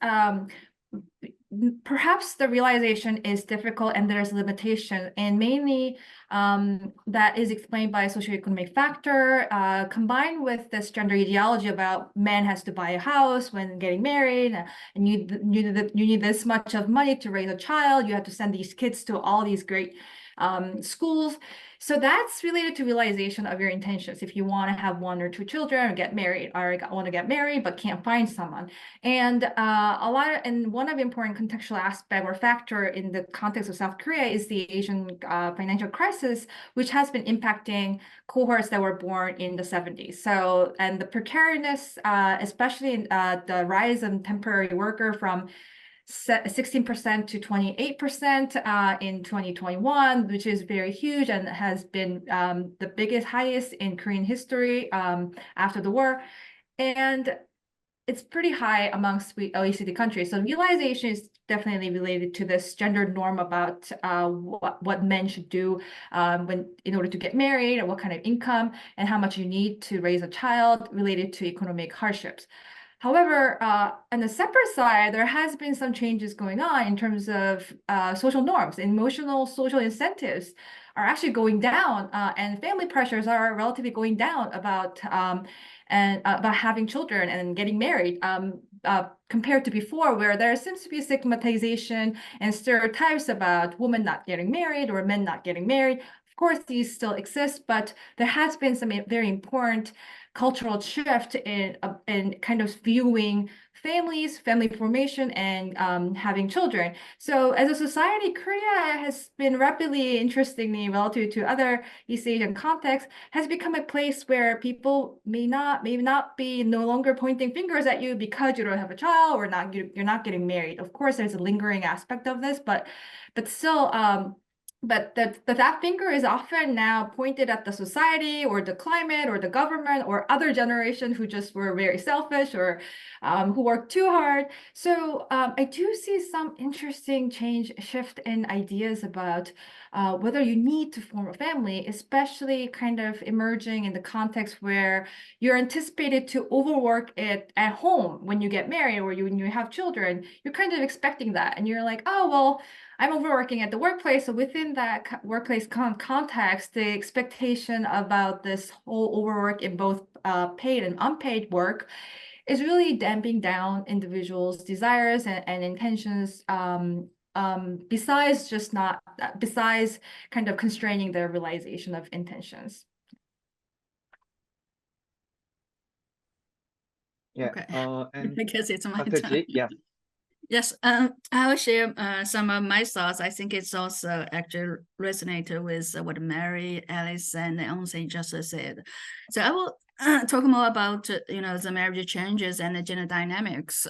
perhaps the realization is difficult and there's limitation, and mainly that is explained by a socioeconomic factor, combined with this gender ideology about man has to buy a house when getting married, and you need this much of money to raise a child, you have to send these kids to all these great schools. So that's related to realization of your intentions. If you want to have 1 or 2 children or get married, or want to get married but can't find someone. And one of the important contextual aspect or factor in the context of South Korea is the Asian financial crisis, which has been impacting cohorts that were born in the 70s. So, and the precariousness, especially the rise of temporary worker from 16% to 28% in 2021, which is very huge and has been the highest in Korean history after the war. And it's pretty high amongst OECD countries. So realization is definitely related to this gender norm about what men should do in order to get married, and what kind of income and how much you need to raise a child, related to economic hardships. However, on the separate side, there has been some changes going on in terms of social norms. Emotional social incentives are actually going down, and family pressures are relatively going down about having children and getting married, compared to before, where there seems to be stigmatization and stereotypes about women not getting married or men not getting married. Of course, these still exist, but there has been some very important cultural shift in kind of viewing families, family formation, and having children. So as a society, Korea has been rapidly, interestingly, relative to other East Asian contexts, has become a place where people may not be no longer pointing fingers at you because you don't have a child or you're not getting married. Of course, there's a lingering aspect of this, but still, but that finger is often now pointed at the society or the climate or the government or other generations who just were very selfish or who worked too hard. So I do see some interesting shift in ideas about whether you need to form a family, especially kind of emerging in the context where you're anticipated to overwork it at home when you get married or when you have children. You're kind of expecting that, and you're like, oh, well, I'm overworking at the workplace. So within that workplace context, the expectation about this whole overwork in both paid and unpaid work is really damping down individuals' desires and intentions, besides kind of constraining their realization of intentions. Yeah. Okay. And I guess it's my Dr. turn. Jake, yeah. Yes, I will share some of my thoughts. I think it's also actually resonated with what Mary, Alice, and Eunsil just said. So I will talk more about the marriage changes and the gender dynamics.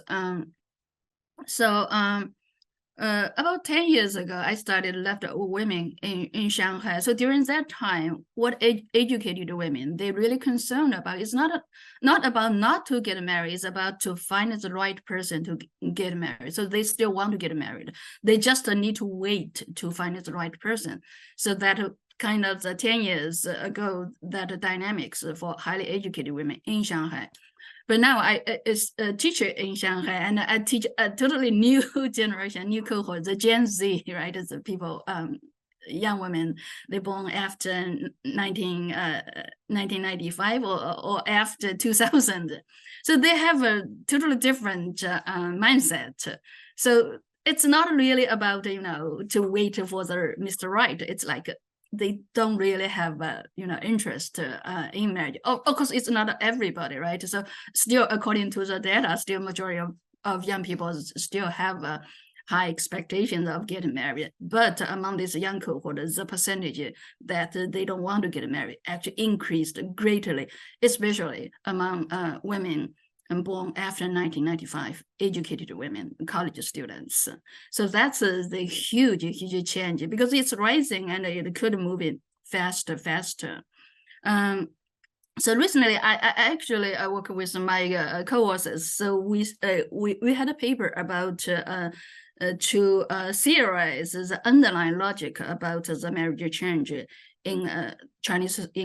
About 10 years ago, I studied leftover women in Shanghai. So during that time, what educated women they really concerned about is not about not to get married, it's about to find the right person to get married. So they still want to get married. They just need to wait to find the right person. So that kind of the 10 years ago, that dynamics for highly educated women in Shanghai. But now I is a teacher in Shanghai, and I teach a totally new generation, new cohort, the Gen Z, right? It's the people, young women, they born after 1995 or after 2000. So they have a totally different mindset. So it's not really about, to wait for the Mr. Right. It's like they don't really have interest in marriage. Of course, it's not everybody, right? So still, according to the data, still majority of young people still have high expectations of getting married. But among this young cohort, the percentage that they don't want to get married actually increased greatly, especially among women born after 1995, educated women, college students. So that's the huge change because it's rising and it could move it faster. So recently, I actually work with my co-authors. So we had a paper about to theorize the underlying logic about the marriage change in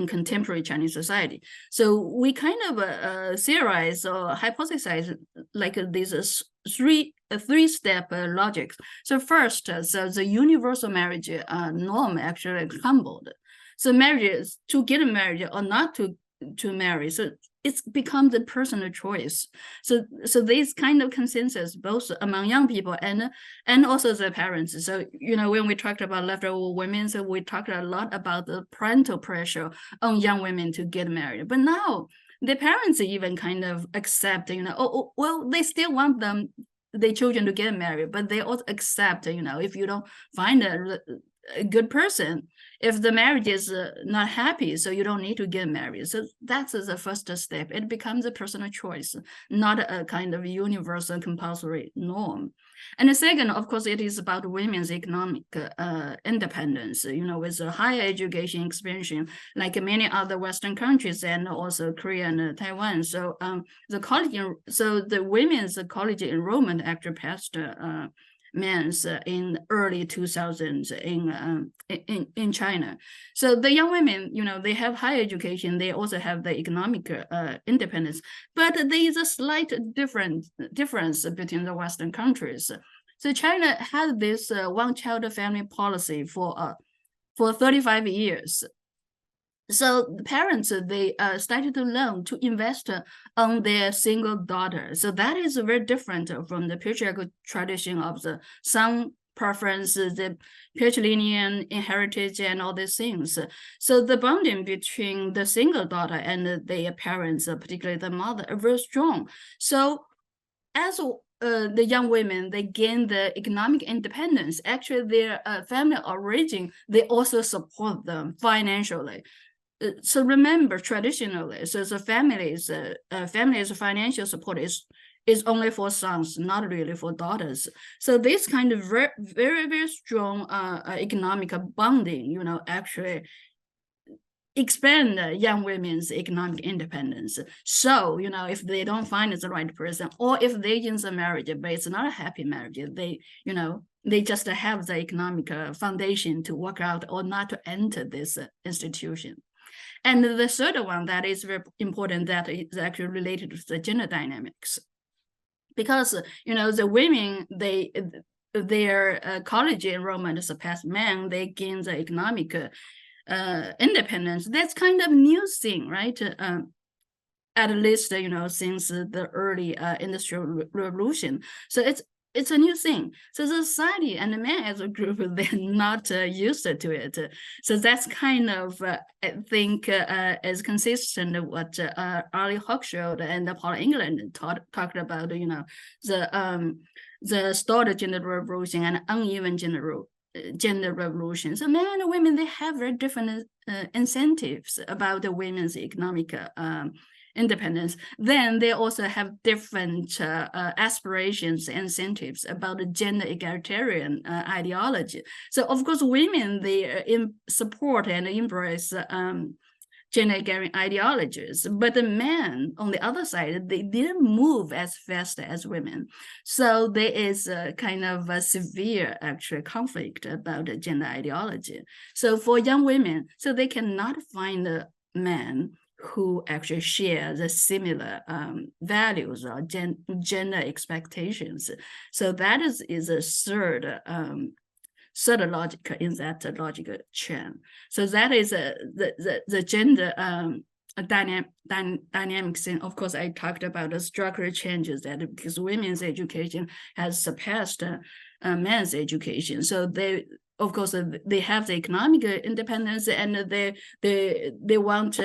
contemporary Chinese society. So we kind of theorize or hypothesize like these three-step logic. So first, so the universal marriage norm actually crumbled. So marriage, to get married or not to marry, so it's become the personal choice. So this kind of consensus both among young people and also the parents. So when we talked about leftover women, so we talked a lot about the parental pressure on young women to get married. But now the parents even kind of accept, well, they still want their children to get married, but they also accept, if you don't find a good person, if the marriage is not happy, so you don't need to get married. So that's the first step. It becomes a personal choice, not a kind of universal compulsory norm. And the second, of course, it is about women's economic independence, with a higher education expansion, like many other Western countries and also Korea and Taiwan. So the women's college enrollment actually passed men's in early 2000s in China. So the young women, they have higher education. They also have the economic independence, but there is a slight difference between the Western countries. So China had this one-child family policy for 35 years. So the parents, they started to learn to invest on their single daughter. So that is very different from the patriarchal tradition of the son preference, the patrilineal inheritance, and all these things. So the bonding between the single daughter and their parents, particularly the mother, are very strong. So as the young women, they gain the economic independence. Actually, their family origin, they also support them financially. So remember, traditionally, so the family's financial support is only for sons, not really for daughters. So this kind of very, very strong economic bonding, actually expand young women's economic independence. So, if they don't find the right person, or if they in the marriage, but it's not a happy marriage, they, they just have the economic foundation to work out or not to enter this institution. And the third one that is very important, that is actually related to the gender dynamics. Because, the women, their college enrollment surpass men, they gain the economic independence. That's kind of new thing, right? At least, since the early industrial revolution. So it's a new thing. So the society and the men as a group, they're not used to it. So that's kind of, I think, is consistent with what Arlie Hochschild and Paul England talked about, the stalled gender revolution and uneven gender revolution. So men and women, they have very different incentives about the women's economic independence. Then they also have different aspirations and incentives about the gender egalitarian ideology. So of course, women, they support and embrace gender egalitarian ideologies, but the men on the other side, they didn't move as fast as women. So there is a kind of a severe actual conflict about the gender ideology. So for young women, so they cannot find a man who actually share the similar values or gender expectations. So that is a third logic in that logical chain. So that is the gender dynamics. And of course, I talked about the structural changes that because women's education has surpassed men's education. So they, of course, they have the economic independence, and they want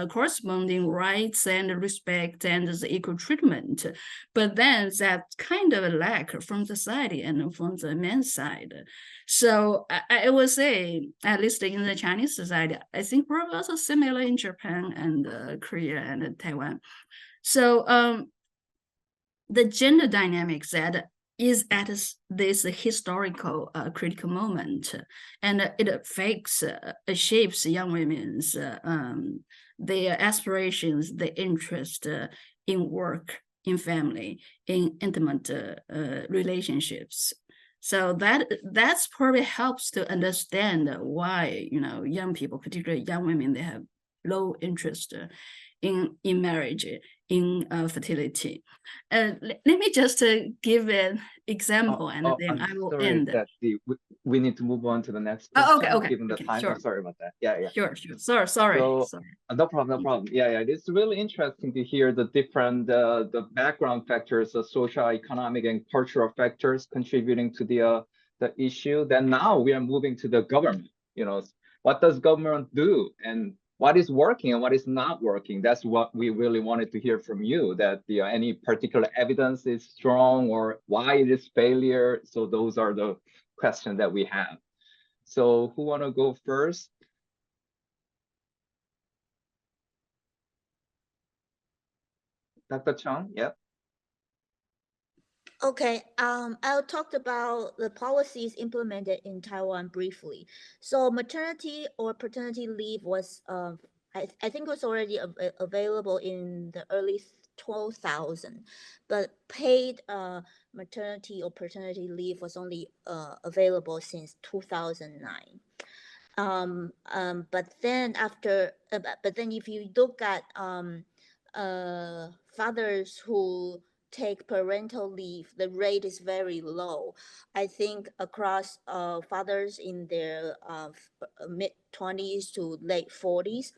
corresponding rights and respect and the equal treatment. But then that kind of lack from society and from the men's side. So I would say, at least in the Chinese society, I think probably also similar in Japan and Korea and Taiwan. So the gender dynamics that is at this historical critical moment, and it affects, shapes young women's their aspirations, their interest in work, in family, in intimate relationships. So that's probably helps to understand why young people, particularly young women, they have low interest in marriage, in fertility. Let me just give an example, and then I will end. That we need to move on to the next question, okay. Given the time. Sure. Oh, sorry about that. Yeah. Sure. Sorry. No problem. Yeah. It's really interesting to hear the different the background factors, the social, economic, and cultural factors contributing to the issue. Then now we are moving to the government. What does government do, and what is working and what is not working? That's what we really wanted to hear from you, that any particular evidence is strong or why it is failure. So those are the questions that we have. So who want to go first? Dr. Cheng, yeah. Okay, I'll talk about the policies implemented in Taiwan briefly. So maternity or paternity leave was, I think it was already available in the early 2000, but paid maternity or paternity leave was only available since 2009. But then if you look at fathers who take parental leave, the rate is very low. I think across fathers in their mid 20s to late 40s,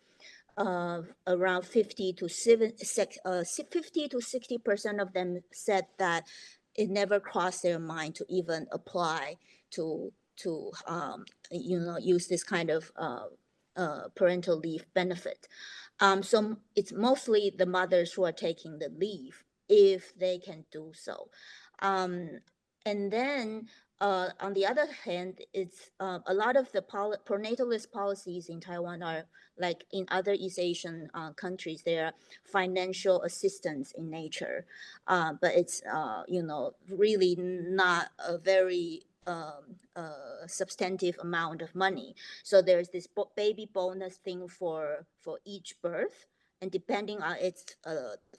around 50 to 60% of them said that it never crossed their mind to even apply to use this kind of parental leave benefit. So it's mostly the mothers who are taking the leave if they can do so. And then on the other hand, it's a lot of the pronatalist policies in Taiwan are like in other East Asian countries. They are financial assistance in nature, but it's really not a very substantive amount of money. So there's this baby bonus thing for each birth, and depending on its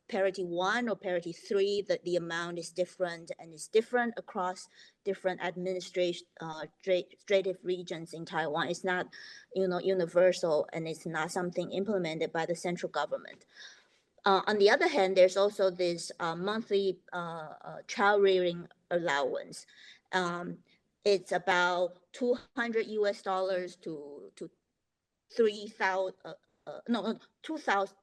parity 1 or parity 3, the amount is different, and it's different across different administrative regions in Taiwan. It's not, universal, and it's not something implemented by the central government. On the other hand, there's also this monthly child rearing allowance. It's about $200 to 3,000. No, 2,000.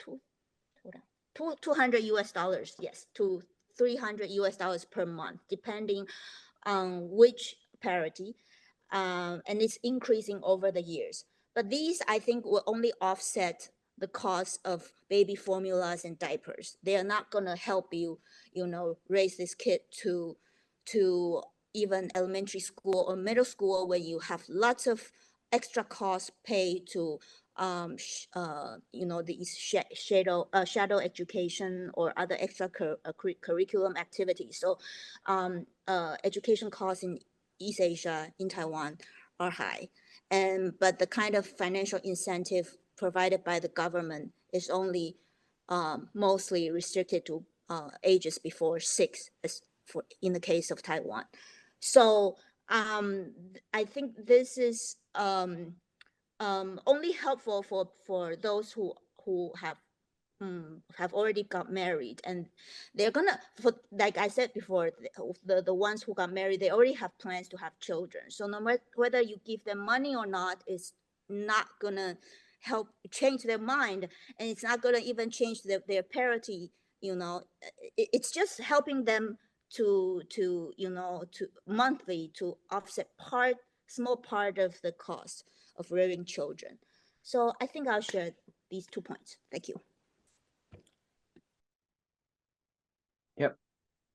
200 US dollars, yes, to 300 US dollars per month, depending on which parity, and it's increasing over the years. But these, I think, will only offset the cost of baby formulas and diapers. They are not going to help you, raise this kid to even elementary school or middle school, where you have lots of extra costs paid to these shadow education or other extra curriculum activities. So education costs in East Asia, in Taiwan, are high, but the kind of financial incentive provided by the government is only mostly restricted to ages before 6, in the case of Taiwan. So I think this is only helpful for those who have already got married, and they're gonna, like I said before, the ones who got married, they already have plans to have children. So no matter whether you give them money or not, it's not gonna help change their mind, and it's not gonna even change their parity. It's just helping them to monthly to offset small part of the cost of rearing children. So I think I'll share these 2 points. Thank you.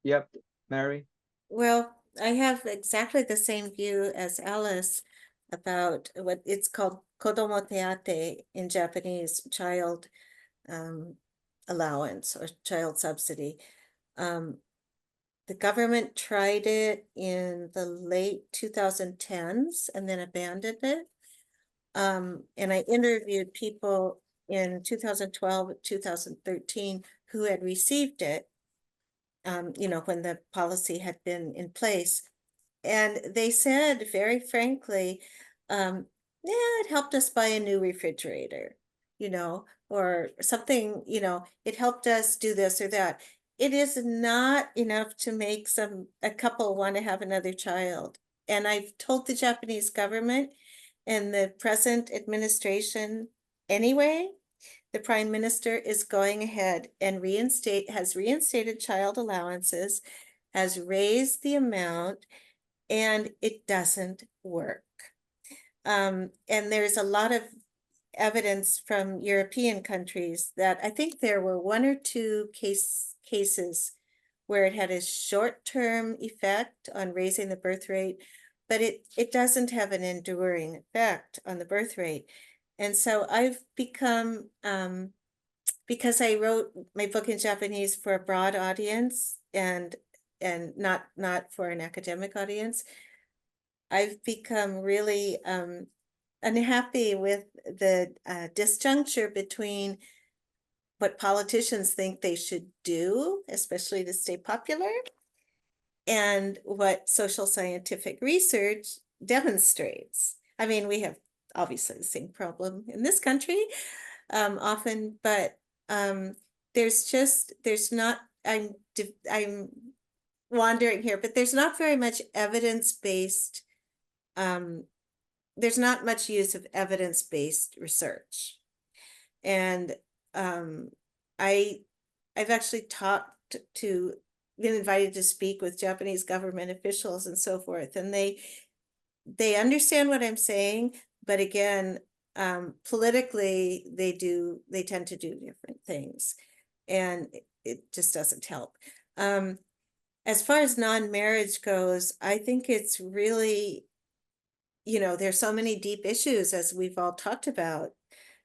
Yep, Mary. Well, I have exactly the same view as Alice about what it's called kodomo teate in Japanese, child allowance or child subsidy. The government tried it in the late 2010s and then abandoned it. And I interviewed people in 2012, 2013 who had received it, when the policy had been in place. And they said very frankly, yeah, it helped us buy a new refrigerator, or something, it helped us do this or that. It is not enough to make a couple want to have another child. And I've told the Japanese government and the present administration anyway, the prime minister is going ahead and has reinstated child allowances, has raised the amount, and it doesn't work. And there's a lot of evidence from European countries that I think there were 1 or 2 cases where it had a short-term effect on raising the birth rate, but it doesn't have an enduring effect on the birth rate. And so I've become, because I wrote my book in Japanese for a broad audience and not for an academic audience, I've become really unhappy with the disjuncture between what politicians think they should do, especially to stay popular, and what social scientific research demonstrates. I mean, we have obviously the same problem in this country often, but there's not, I'm wandering here, but there's not very much evidence-based, there's not much use of evidence-based research. And I've actually been invited to speak with Japanese government officials and so forth, and they understand what I'm saying, but again, politically they tend to do different things, and it just doesn't help. As far as non-marriage goes, I think it's really, there's so many deep issues, as we've all talked about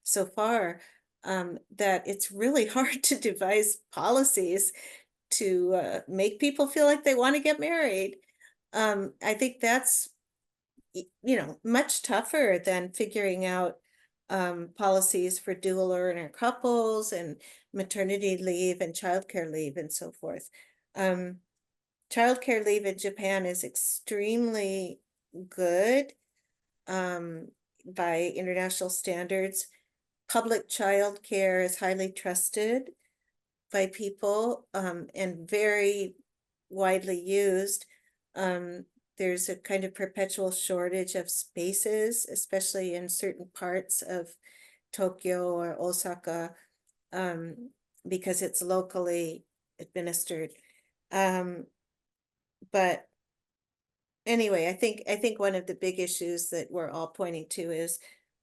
so far, that it's really hard to devise policies to make people feel like they want to get married. I think that's, much tougher than figuring out policies for dual earner couples and maternity leave and childcare leave and so forth. Childcare leave in Japan is extremely good by international standards. Public childcare is highly trusted by people and very widely used. There's a kind of perpetual shortage of spaces, especially in certain parts of Tokyo or Osaka, because it's locally administered. But anyway, I think one of the big issues that we're all pointing to is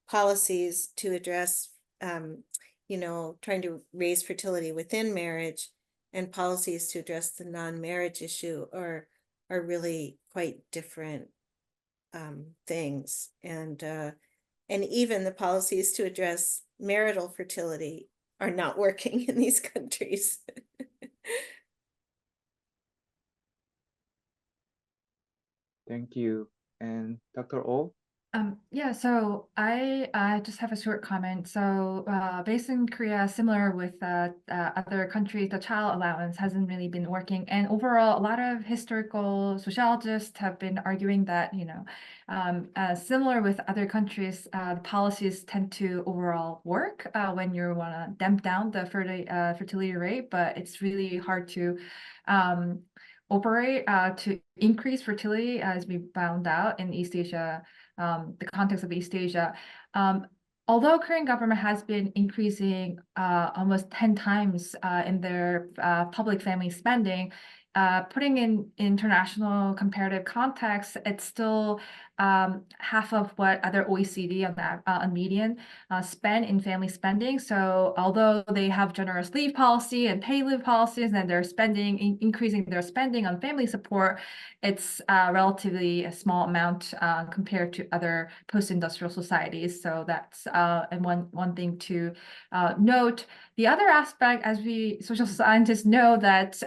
policies to address, you know, trying to raise fertility within marriage, and policies to address the non-marriage issue are really quite different things. And even the policies to address marital fertility are not working in these countries. Thank you. And Dr. O? Yeah, so I just have a short comment. So based in Korea, similar with other countries, the child allowance hasn't really been working. And overall, a lot of historical sociologists have been arguing that, you know, similar with other countries, the policies tend to overall work when you want to damp down the fertility rate, but it's really hard to operate to increase fertility, as we found out in East Asia. The context of East Asia. Although Korean government has been increasing almost 10 times in their public family spending, putting in international comparative context, it's still half of what other OECD on median spend in family spending. So although they have generous leave policy and paid leave policies, and they're spending, increasing their spending on family support, it's relatively a small amount compared to other post-industrial societies. So that's and one thing to note. The other aspect, as we social scientists know, that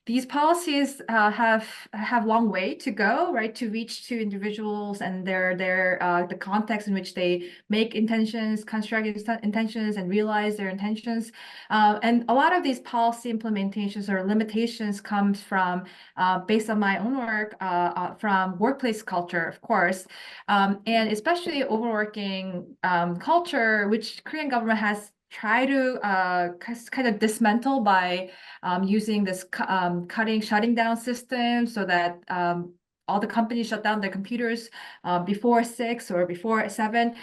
these policies have long way to go, right, to reach to individuals and the context in which they make intentions, construct intentions, and realize their intentions. And a lot of these policy implementations or limitations comes from, based on my own work, from workplace culture, of course, and especially overworking culture, which Korean government has try to kind of dismantle by using this shutting down system, so that all the companies shut down their computers before 6 or before 7,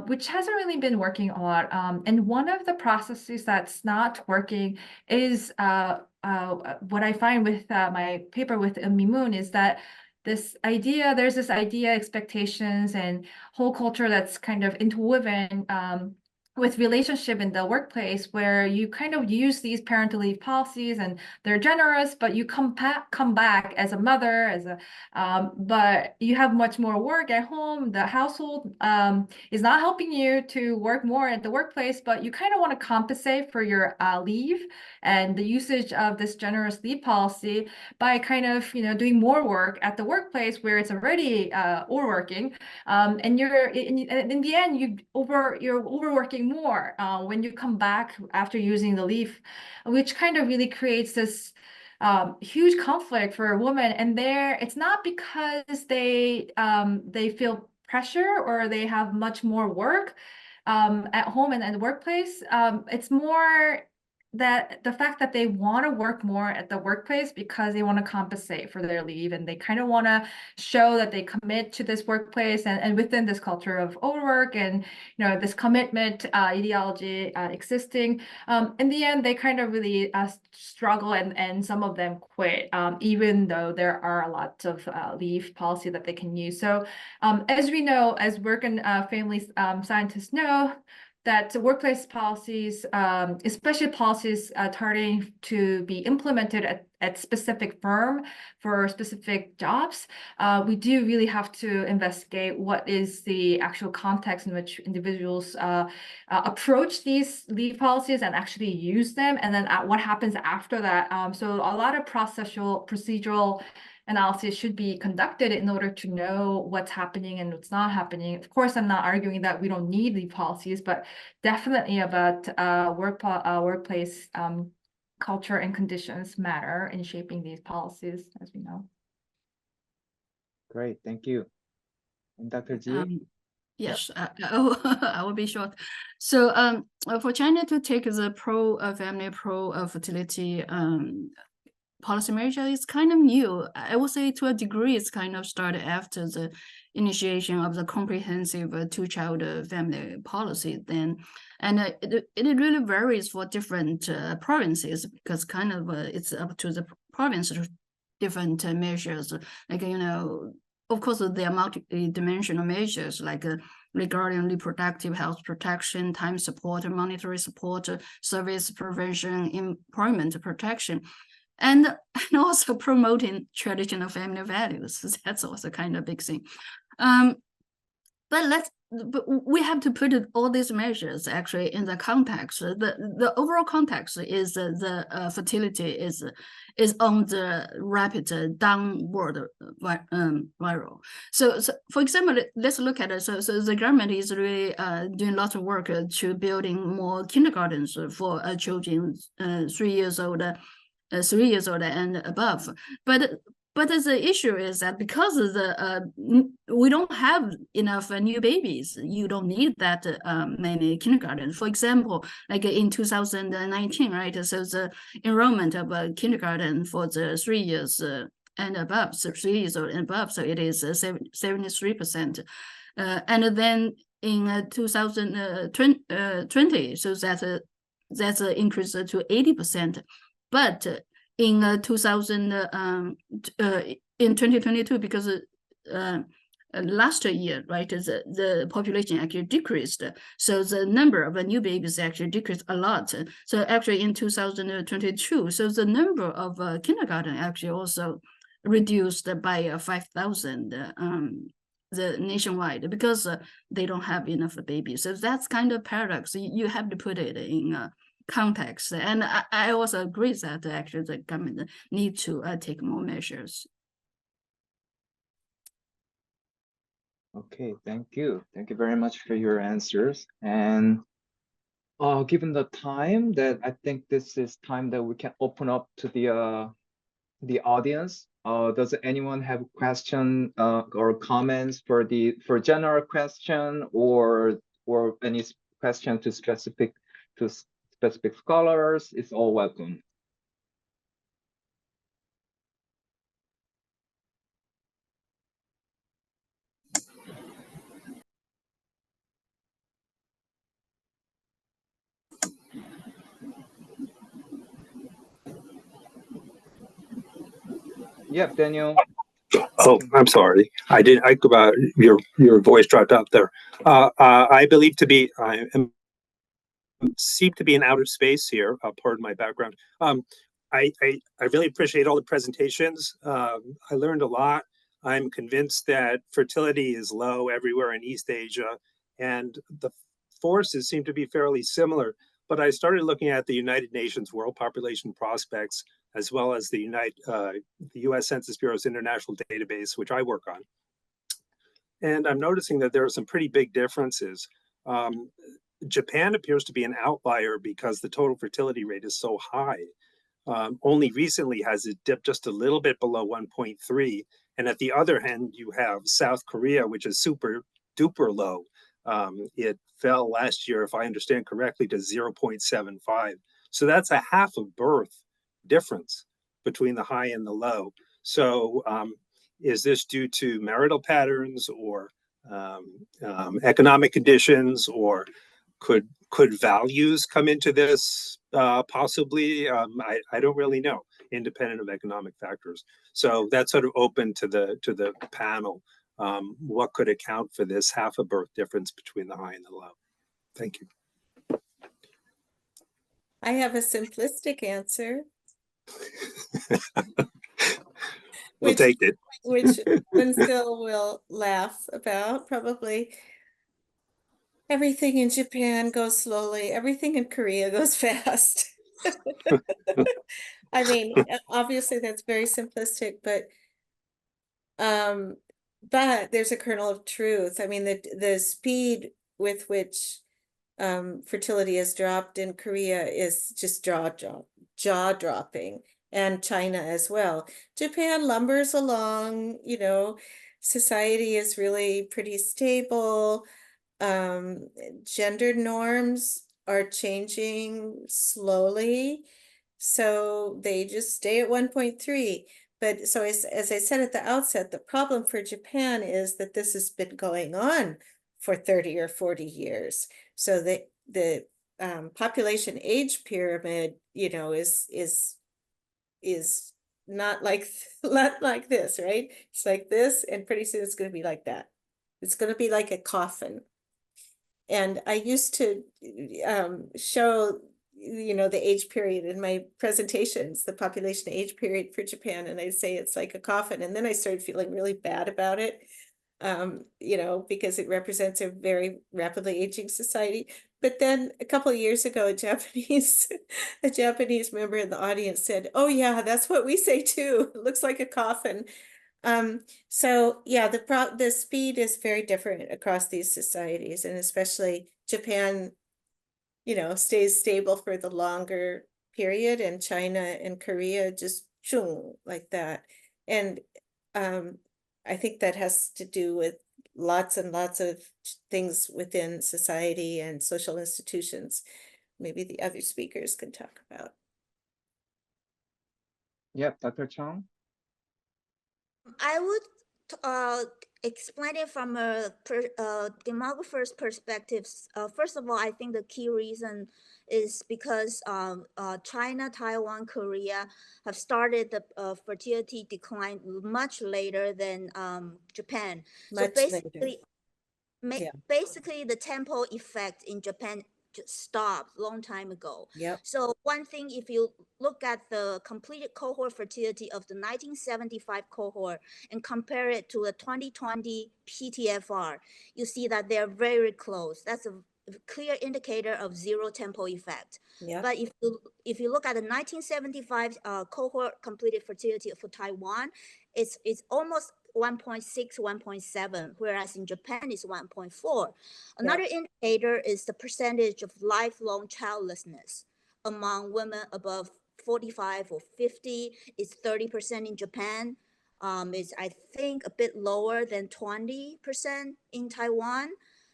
which hasn't really been working a lot. And one of the processes that's not working is what I find with my paper with Moon is that there's this idea, expectations, and whole culture that's kind of interwoven with relationship in the workplace, where you kind of use these parental leave policies and they're generous, but you come back as a mother, but you have much more work at home. The household is not helping you to work more at the workplace, but you kind of want to compensate for your leave and the usage of this generous leave policy by kind of, you know, doing more work at the workplace where it's already overworking, and you're in the end you're overworking more when you come back after using the leave, which kind of really creates this huge conflict for a woman. And it's not because they feel pressure or they have much more work at home and at the workplace. It's more that the fact that they want to work more at the workplace because they want to compensate for their leave, and they kind of want to show that they commit to this workplace, and within this culture of overwork and, you know, this commitment ideology existing, in the end they kind of really struggle, and some of them quit, even though there are a lot of leave policy that they can use. So as we know, as work and family scientists know, that workplace policies, especially policies starting to be implemented at specific firm for specific jobs, we do really have to investigate what is the actual context in which individuals approach these leave policies and actually use them, and then what happens after that. So a lot of procedural analysis should be conducted in order to know what's happening and what's not happening. Of course, I'm not arguing that we don't need the policies, but definitely about workplace culture and conditions matter in shaping these policies, as we know. Great, thank you. And Dr. Ji? Yes, I will be short. So for China to take the pro-family, pro-fertility policy measure is kind of new. I would say to a degree it's kind of started after the initiation of the comprehensive two-child family policy then. And it really varies for different provinces because kind of it's up to the province to different measures. Like, you know, of course, there are multi-dimensional measures like regarding reproductive health protection, time support, monetary support, service prevention, employment protection, and also promoting traditional family values. That's also kind of big thing. But we have to put all these measures actually in the context. The overall context is the fertility is on the rapid downward viral. So for example, let's look at it. So the government is really doing lots of work to building more kindergartens for children 3 years old. 3 years old and above, but the issue is that because of we don't have enough new babies, you don't need that many kindergartens. For example, like in 2019, right? So the enrollment of a kindergarten for the 3 years and above, so 3 years old and above, so it is 73%. And then in 2020, so that's an increase to 80%. But in 2022, because last year, right, the population actually decreased, so the number of new babies actually decreased a lot. So actually in 2022, so the number of kindergarten actually also reduced by 5,000 the nationwide because they don't have enough babies. So that's kind of paradox. You have to put it in context, and I also agree that actually the government need to take more measures. Okay, thank you very much for your answers. And given the time, that I think this is time that we can open up to the audience. Does anyone have a question or comments for general question or any question to specific scholars? It's all welcome. Yep, Daniel. Oh, I'm sorry. Your voice dropped out there. I believe I seem to be in outer space here. Pardon my background. I really appreciate all the presentations. I learned a lot. I'm convinced that fertility is low everywhere in East Asia, and the forces seem to be fairly similar. But I started looking at the United Nations World Population Prospects, as well as the U.S. Census Bureau's international database, which I work on. And I'm noticing that there are some pretty big differences. Japan appears to be an outlier because the total fertility rate is so high. Only recently has it dipped just a little bit below 1.3. And at the other hand, you have South Korea, which is super duper low. It fell last year, if I understand correctly, to 0.75. So that's a half a birth difference between the high and the low. So is this due to marital patterns or economic conditions, or could values come into this possibly? I don't really know, independent of economic factors. So that's sort of open to the panel. What could account for this half a birth difference between the high and the low? Thank you. I have a simplistic answer. We'll take it. Which Eunsil will laugh about, probably. Everything in Japan goes slowly. Everything in Korea goes fast. I mean, obviously that's very simplistic, but But there's a kernel of truth. I mean, the speed with which fertility has dropped in Korea is just jaw-dropping, and China as well. Japan lumbers along, you know, society is really pretty stable. Gender norms are changing slowly, so they just stay at 1.3. But so as I said at the outset, the problem for Japan is that this has been going on for 30 or 40 years. So the population age pyramid, you know, is not like not like this, right? It's like this, and pretty soon it's going to be like that. It's going to be like a coffin. And I used to show, you know, the age period in my presentations, the population age period for Japan, and I say it's like a coffin. And then I started feeling really bad about it, you know, because it represents a very rapidly aging society. But then a couple of years ago, a Japanese member in the audience said, "Oh yeah, that's what we say too. It looks like a coffin." So yeah, the speed is very different across these societies, and especially Japan, you know, stays stable for the longer period, and China and Korea just chung like that. And I think that has to do with lots and lots of things within society and social institutions. Maybe the other speakers can talk about. Yeah, Dr. Cheng. I would explain it from a demographer's perspective. First of all, I think the key reason is because China, Taiwan, Korea have started the fertility decline much later than Japan. Much so basically, later. basically the tempo effect in Japan just stopped long time ago. Yep. So one thing, if you look at the completed cohort fertility of the 1975 cohort and compare it to the 2020 PTFR, you see that they're very close. That's a clear indicator of zero tempo effect. Yep. But if you look at the 1975 cohort completed fertility for Taiwan, it's almost 1.6, 1.7, whereas in Japan it's 1.4. Another indicator is the percentage of lifelong childlessness among women above 45 or 50. It's 30% in Japan. It's, I think, a bit lower than 20% in Taiwan.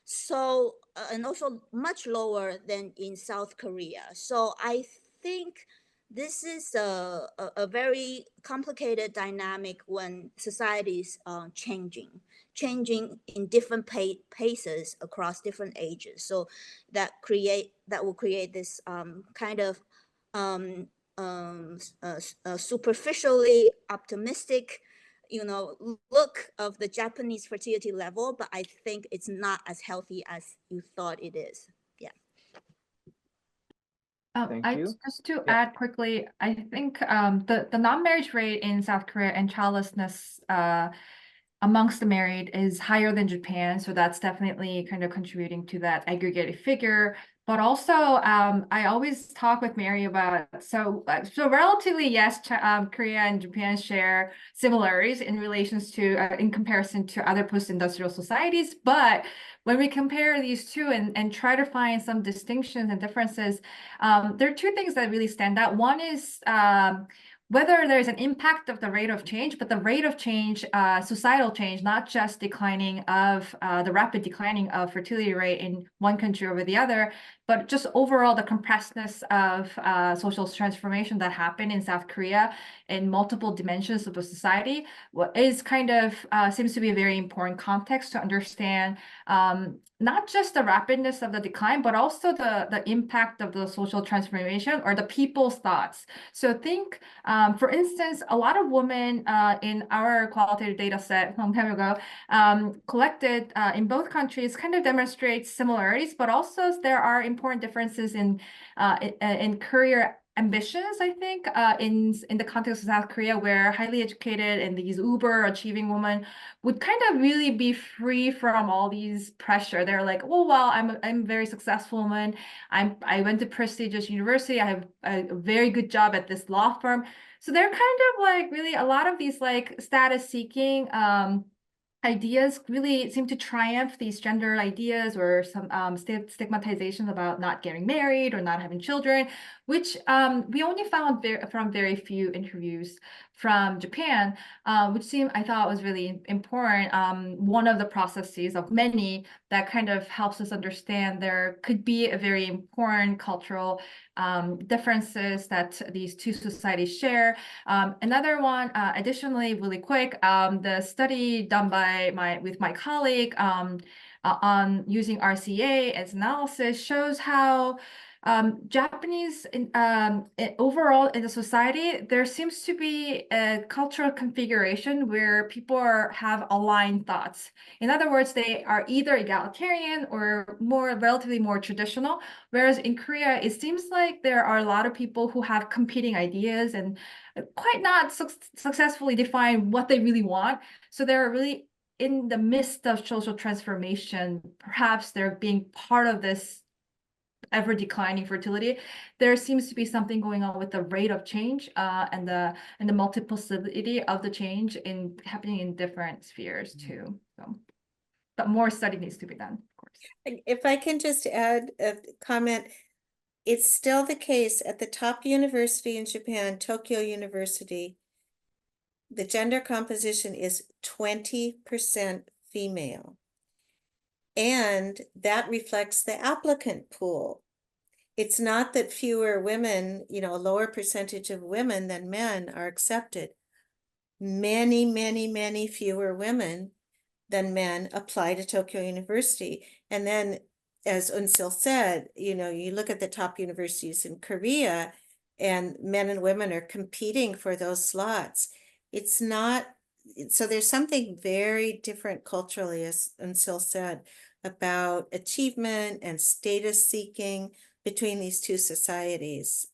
So, and also much lower than in South Korea. So I think this is a very complicated dynamic when society is changing in different paces across different ages. So that will create this kind of superficially optimistic, you know, look of the Japanese fertility level, but I think it's not as healthy as you thought it is. Thank you. Just to add quickly, I think the non-marriage rate in South Korea and childlessness amongst the married is higher than Japan, so that's definitely kind of contributing to that aggregated figure. But also, I always talk with Mary about, so relatively, yes, Korea and Japan share similarities in relations to, in comparison to other post-industrial societies. But when we compare these two and try to find some distinctions and differences, there are two things that really stand out. One is whether there's an impact of the rate of change, but the rate of change, societal change, not just declining of the rapid declining of fertility rate in one country over the other, but just overall the compressedness of social transformation that happened in South Korea in multiple dimensions of the society is kind of seems to be a very important context to understand not just the rapidness of the decline, but also the impact of the social transformation or the people's thoughts. So think, for instance, a lot of women in our qualitative data set a long time ago collected in both countries kind of demonstrates similarities, but also there are important important differences in career ambitions, I think, in the context of South Korea, where highly educated and these uber achieving women would kind of really be free from all these pressure. They're like, oh well, I'm a very successful woman. I went to prestigious university. I have a very good job at this law firm. So they're kind of like really a lot of these like status seeking ideas really seem to triumph these gender ideas or some stigmatization about not getting married or not having children, which we only found from very few interviews from Japan, which I thought was really important. One of the processes of many that kind of helps us understand there could be a very important cultural differences that these two societies share. Another one, additionally, really quick, the study done with my colleague on using RCA as analysis shows how Japanese overall in the society, there seems to be a cultural configuration where people have aligned thoughts. In other words, they are either egalitarian or relatively more traditional. Whereas in Korea, it seems like there are a lot of people who have competing ideas and quite not successfully define what they really want. So they're really in the midst of social transformation. Perhaps they're being part of this ever declining fertility. There seems to be something going on with the rate of change and the multiplicity of the change happening in different spheres too. So, but more study needs to be done, of course. If I can just add a comment, it's still the case at the top university in Japan, Tokyo University, the gender composition is 20% female. And that reflects the applicant pool. It's not that fewer women, a lower percentage of women than men are accepted. Many, many, many fewer women than men apply to Tokyo University. And then, as Eunsil said, you look at the top universities in Korea, and men and women are competing for those slots. It's not, so there's something very different culturally, as Eunsil said, about achievement and status seeking between these two societies.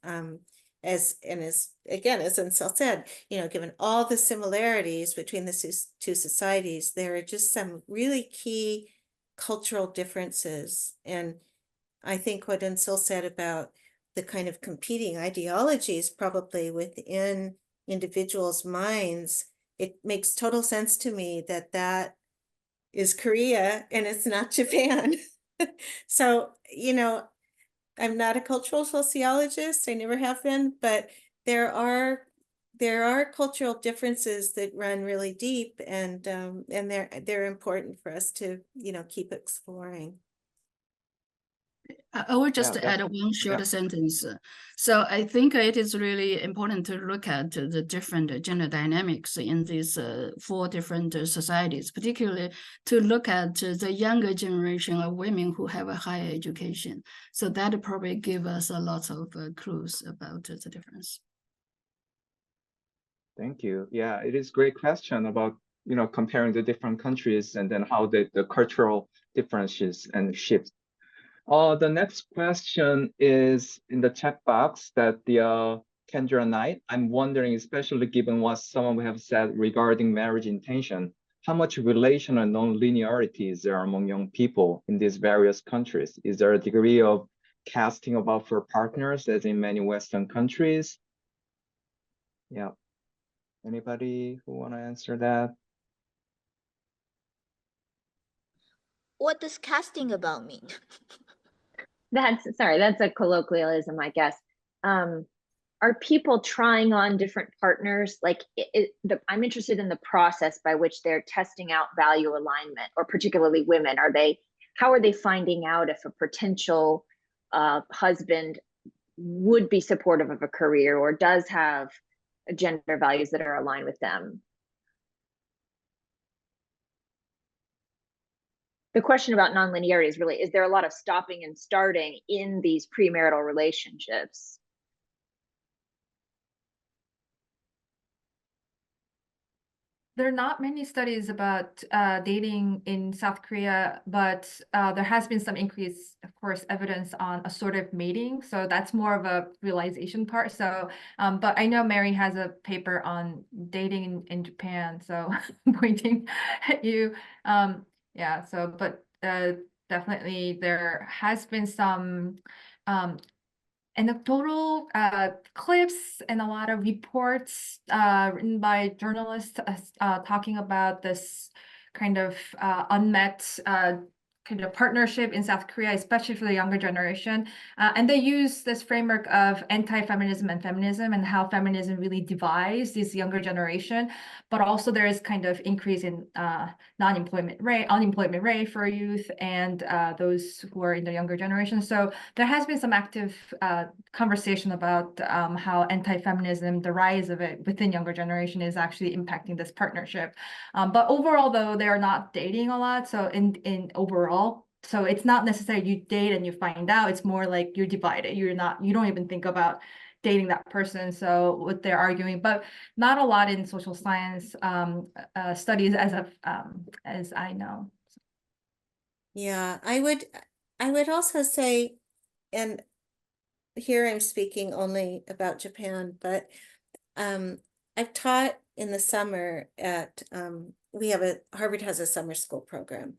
As Eunsil said, given all the similarities between the two societies, there are just some really key cultural differences. And I think what Eunsil said about the kind of competing ideologies probably within individuals' minds, it makes total sense to me that is Korea and it's not Japan. So, I'm not a cultural sociologist, I never have been, but there are cultural differences that run really deep, and they're important for us to keep exploring. I would just add one short sentence. So I think it is really important to look at the different gender dynamics in these 4 different societies, particularly to look at the younger generation of women who have a higher education. So that probably give us a lot of clues about the difference. Thank you. Yeah, it is a great question about, comparing the different countries and then how the cultural differences and shifts. The next question is in the chat box that the Kendra Knight. I'm wondering, especially given what someone have said regarding marriage intention, how much relational non-linearity is there among young people in these various countries? Is there a degree of casting about for partners as in many Western countries? Yeah. Anybody who want to answer that? What does casting about mean? That's a colloquialism, I guess. Are people trying on different partners? Like, I'm interested in the process by which they're testing out value alignment, or particularly women. How are they finding out if a potential husband would be supportive of a career or does have gender values that are aligned with them? The question about nonlinearity is really, is there a lot of stopping and starting in these premarital relationships? There are not many studies about dating in South Korea, but there has been some increase, of course, evidence on assortative mating. So that's more of a realization part. So, but I know Mary has a paper on dating in Japan. So I'm pointing at you. Yeah, so, but definitely there has been some anecdotal clips and a lot of reports written by journalists talking about this kind of unmet kind of partnership in South Korea, especially for the younger generation. And they use this framework of anti-feminism and feminism and how feminism really divides this younger generation. But also there is kind of increase in unemployment rate for youth and those who are in the younger generation. So there has been some active conversation about how anti-feminism, the rise of it within younger generation is actually impacting this partnership. But overall, though, they are not dating a lot. So in overall, so it's not necessarily you date and you find out. It's more like you're divided. You don't even think about dating that person. So what they're arguing, but not a lot in social science studies as I know. Yeah, I would also say, and here I'm speaking only about Japan, but I've taught in the summer at Harvard has a summer school program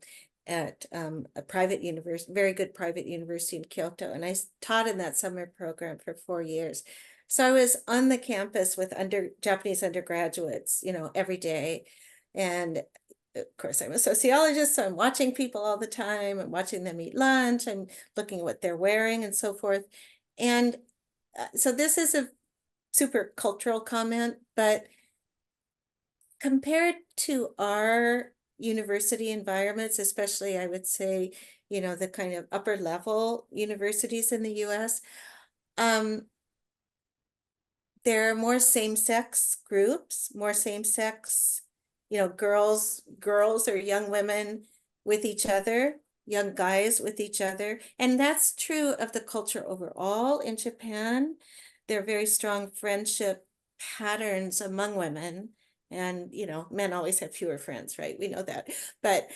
at a private university, very good private university in Kyoto, and I taught in that summer program for 4 years. So I was on the campus with Japanese undergraduates, every day, and of course I'm a sociologist, so I'm watching people all the time. I'm watching them eat lunch. I'm looking at what they're wearing and so forth. And so this is a super cultural comment, but compared to our university environments, especially I would say, the kind of upper level universities in the US, there are more same-sex groups, more same-sex, girls or young women with each other, young guys with each other. And that's true of the culture overall in Japan. There are very strong friendship patterns among women. And, men always have fewer friends, right? We know that. But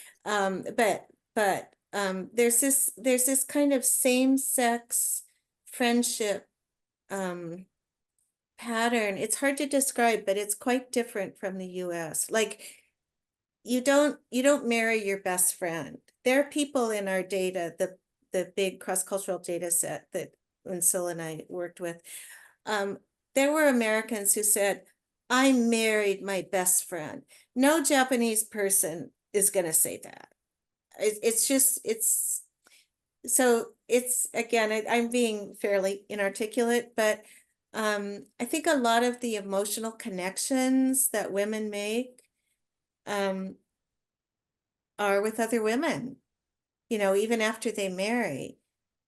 there's this kind of same-sex friendship pattern. It's hard to describe, but it's quite different from the US. Like, you don't marry your best friend. There are people in our data, the big cross-cultural data set that Eunsil and I worked with. There were Americans who said, I married my best friend. No Japanese person is going to say that. So it's, again, I'm being fairly inarticulate, but I think a lot of the emotional connections that women make are with other women, even after they marry.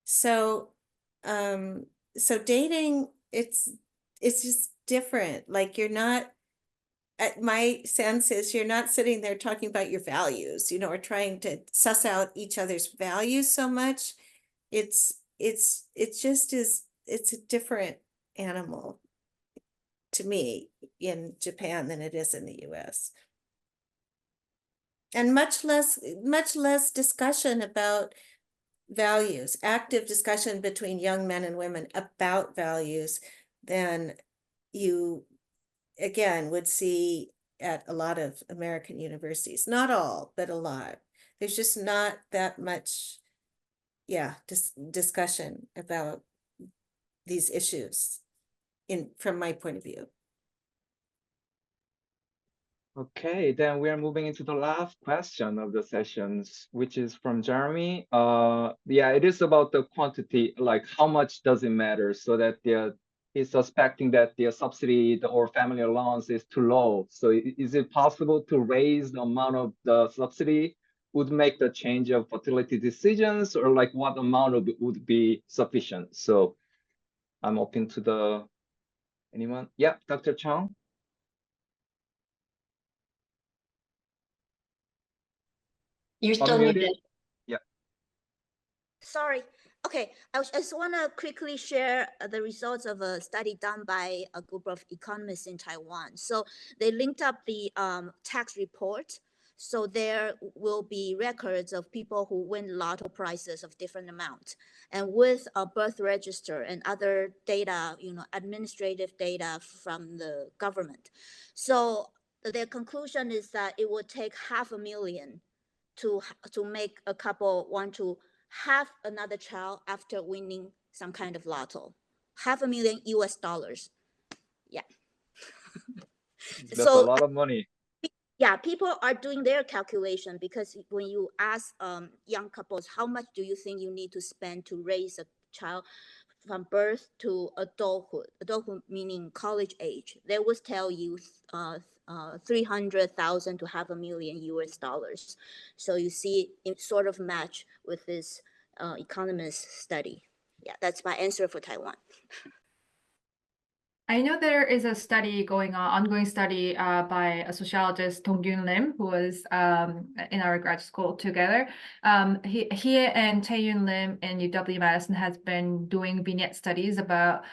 So dating, it's just different. Like, you're not, my sense is you're not sitting there talking about your values, or trying to suss out each other's values so much. It's a different animal to me in Japan than it is in the US. And much less discussion about values, active discussion between young men and women about values than you, again, would see at a lot of American universities. Not all, but a lot. There's just not that much, discussion about these issues from my point of view. Okay, then we are moving into the last question of the sessions, which is from Jeremy. It is about the quantity, like how much does it matter, so that he's suspecting that the subsidy or family allowance is too low. So is it possible to raise the amount of the subsidy would make the change of fertility decisions, or like what amount of it would be sufficient? So I'm open to anyone. Yeah, Dr. Cheng. You're still muted. Yeah. Sorry. Okay, I just want to quickly share the results of a study done by a group of economists in Taiwan. So they linked up the tax report. So there will be records of people who win lotto prizes of different amounts, and with a birth register and other data, administrative data from the government. So their conclusion is that it would take 500,000 to make a couple want to have another child after winning some kind of lotto. $500,000 US. Yeah. That's So, a lot of money. Yeah, people are doing their calculation, because when you ask young couples, how much do you think you need to spend to raise a child from birth to adulthood meaning college age, they would tell you 300,000 to $500,000 US. So you see, it sort of match with this economist study. Yeah, that's my answer for Taiwan. I know there is a study going on, ongoing study by a sociologist, Dong-Gyun Lim, who was in our grad school together. He and Tae-Yoon Lim in UW-Madison has been doing vignette studies about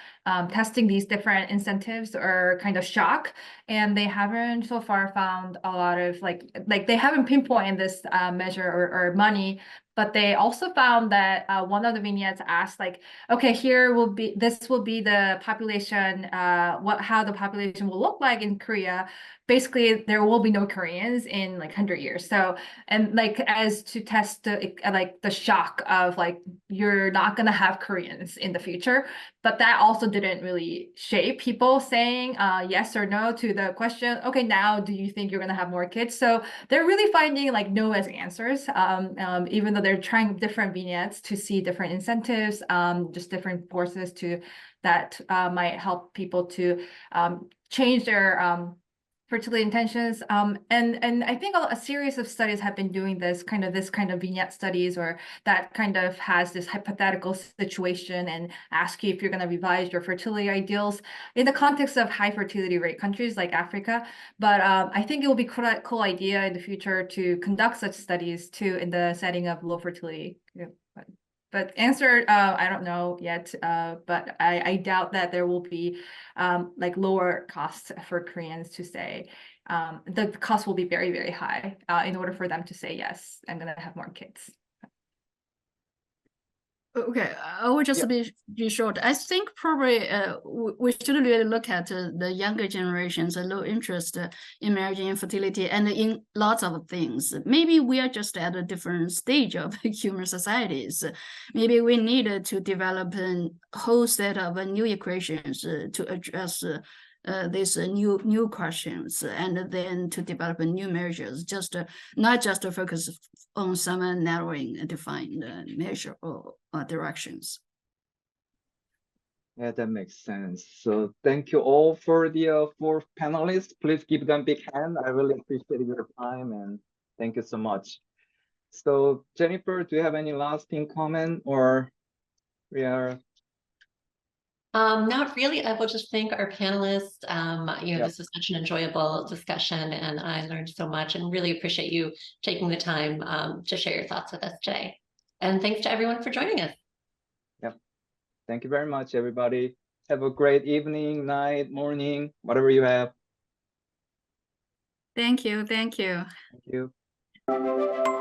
testing these different incentives or kind of shock, and they haven't so far found a lot of like they haven't pinpointed this measure or money. But they also found that one of the vignettes asked, like, okay, this will be the population, how the population will look like in Korea. Basically, there will be no Koreans in like 100 years. So, and like as to test the shock of like you're not gonna have Koreans in the future. But that also didn't really shape people saying yes or no to the question. Okay, now do you think you're gonna have more kids? So they're really finding like no as answers, even though they're trying different vignettes to see different incentives, just different forces that might help people to change their fertility intentions. And I think a series of studies have been doing this kind of vignette studies, or that kind of has this hypothetical situation and ask you if you're going to revise your fertility ideals in the context of high fertility rate countries like Africa. But I think it will be a cool idea in the future to conduct such studies too in the setting of low fertility. Yeah. But answer, I don't know yet, but I doubt that there will be like lower costs for Koreans to say. The cost will be very, very high in order for them to say, yes, I'm going to have more kids. Okay, I will just be short. I think probably we should really look at the younger generations, a low interest in marriage and fertility, and in lots of things. Maybe we are just at a different stage of human societies. Maybe we need to develop a whole set of new equations to address these new questions, and then to develop new measures, not just to focus on some narrowing defined measure or directions. Yeah, that makes sense. So thank you all for the 4 panelists. Please give them a big hand. I really appreciate your time, and thank you so much. So Jennifer, do you have any lasting comment, or we are? Not really. I will just thank our panelists. This was such an enjoyable discussion, and I learned so much, and really appreciate you taking the time to share your thoughts with us today. And thanks to everyone for joining us. Yep. Thank you very much, everybody. Have a great evening, night, morning, whatever you have. Thank you. Thank you. Thank you.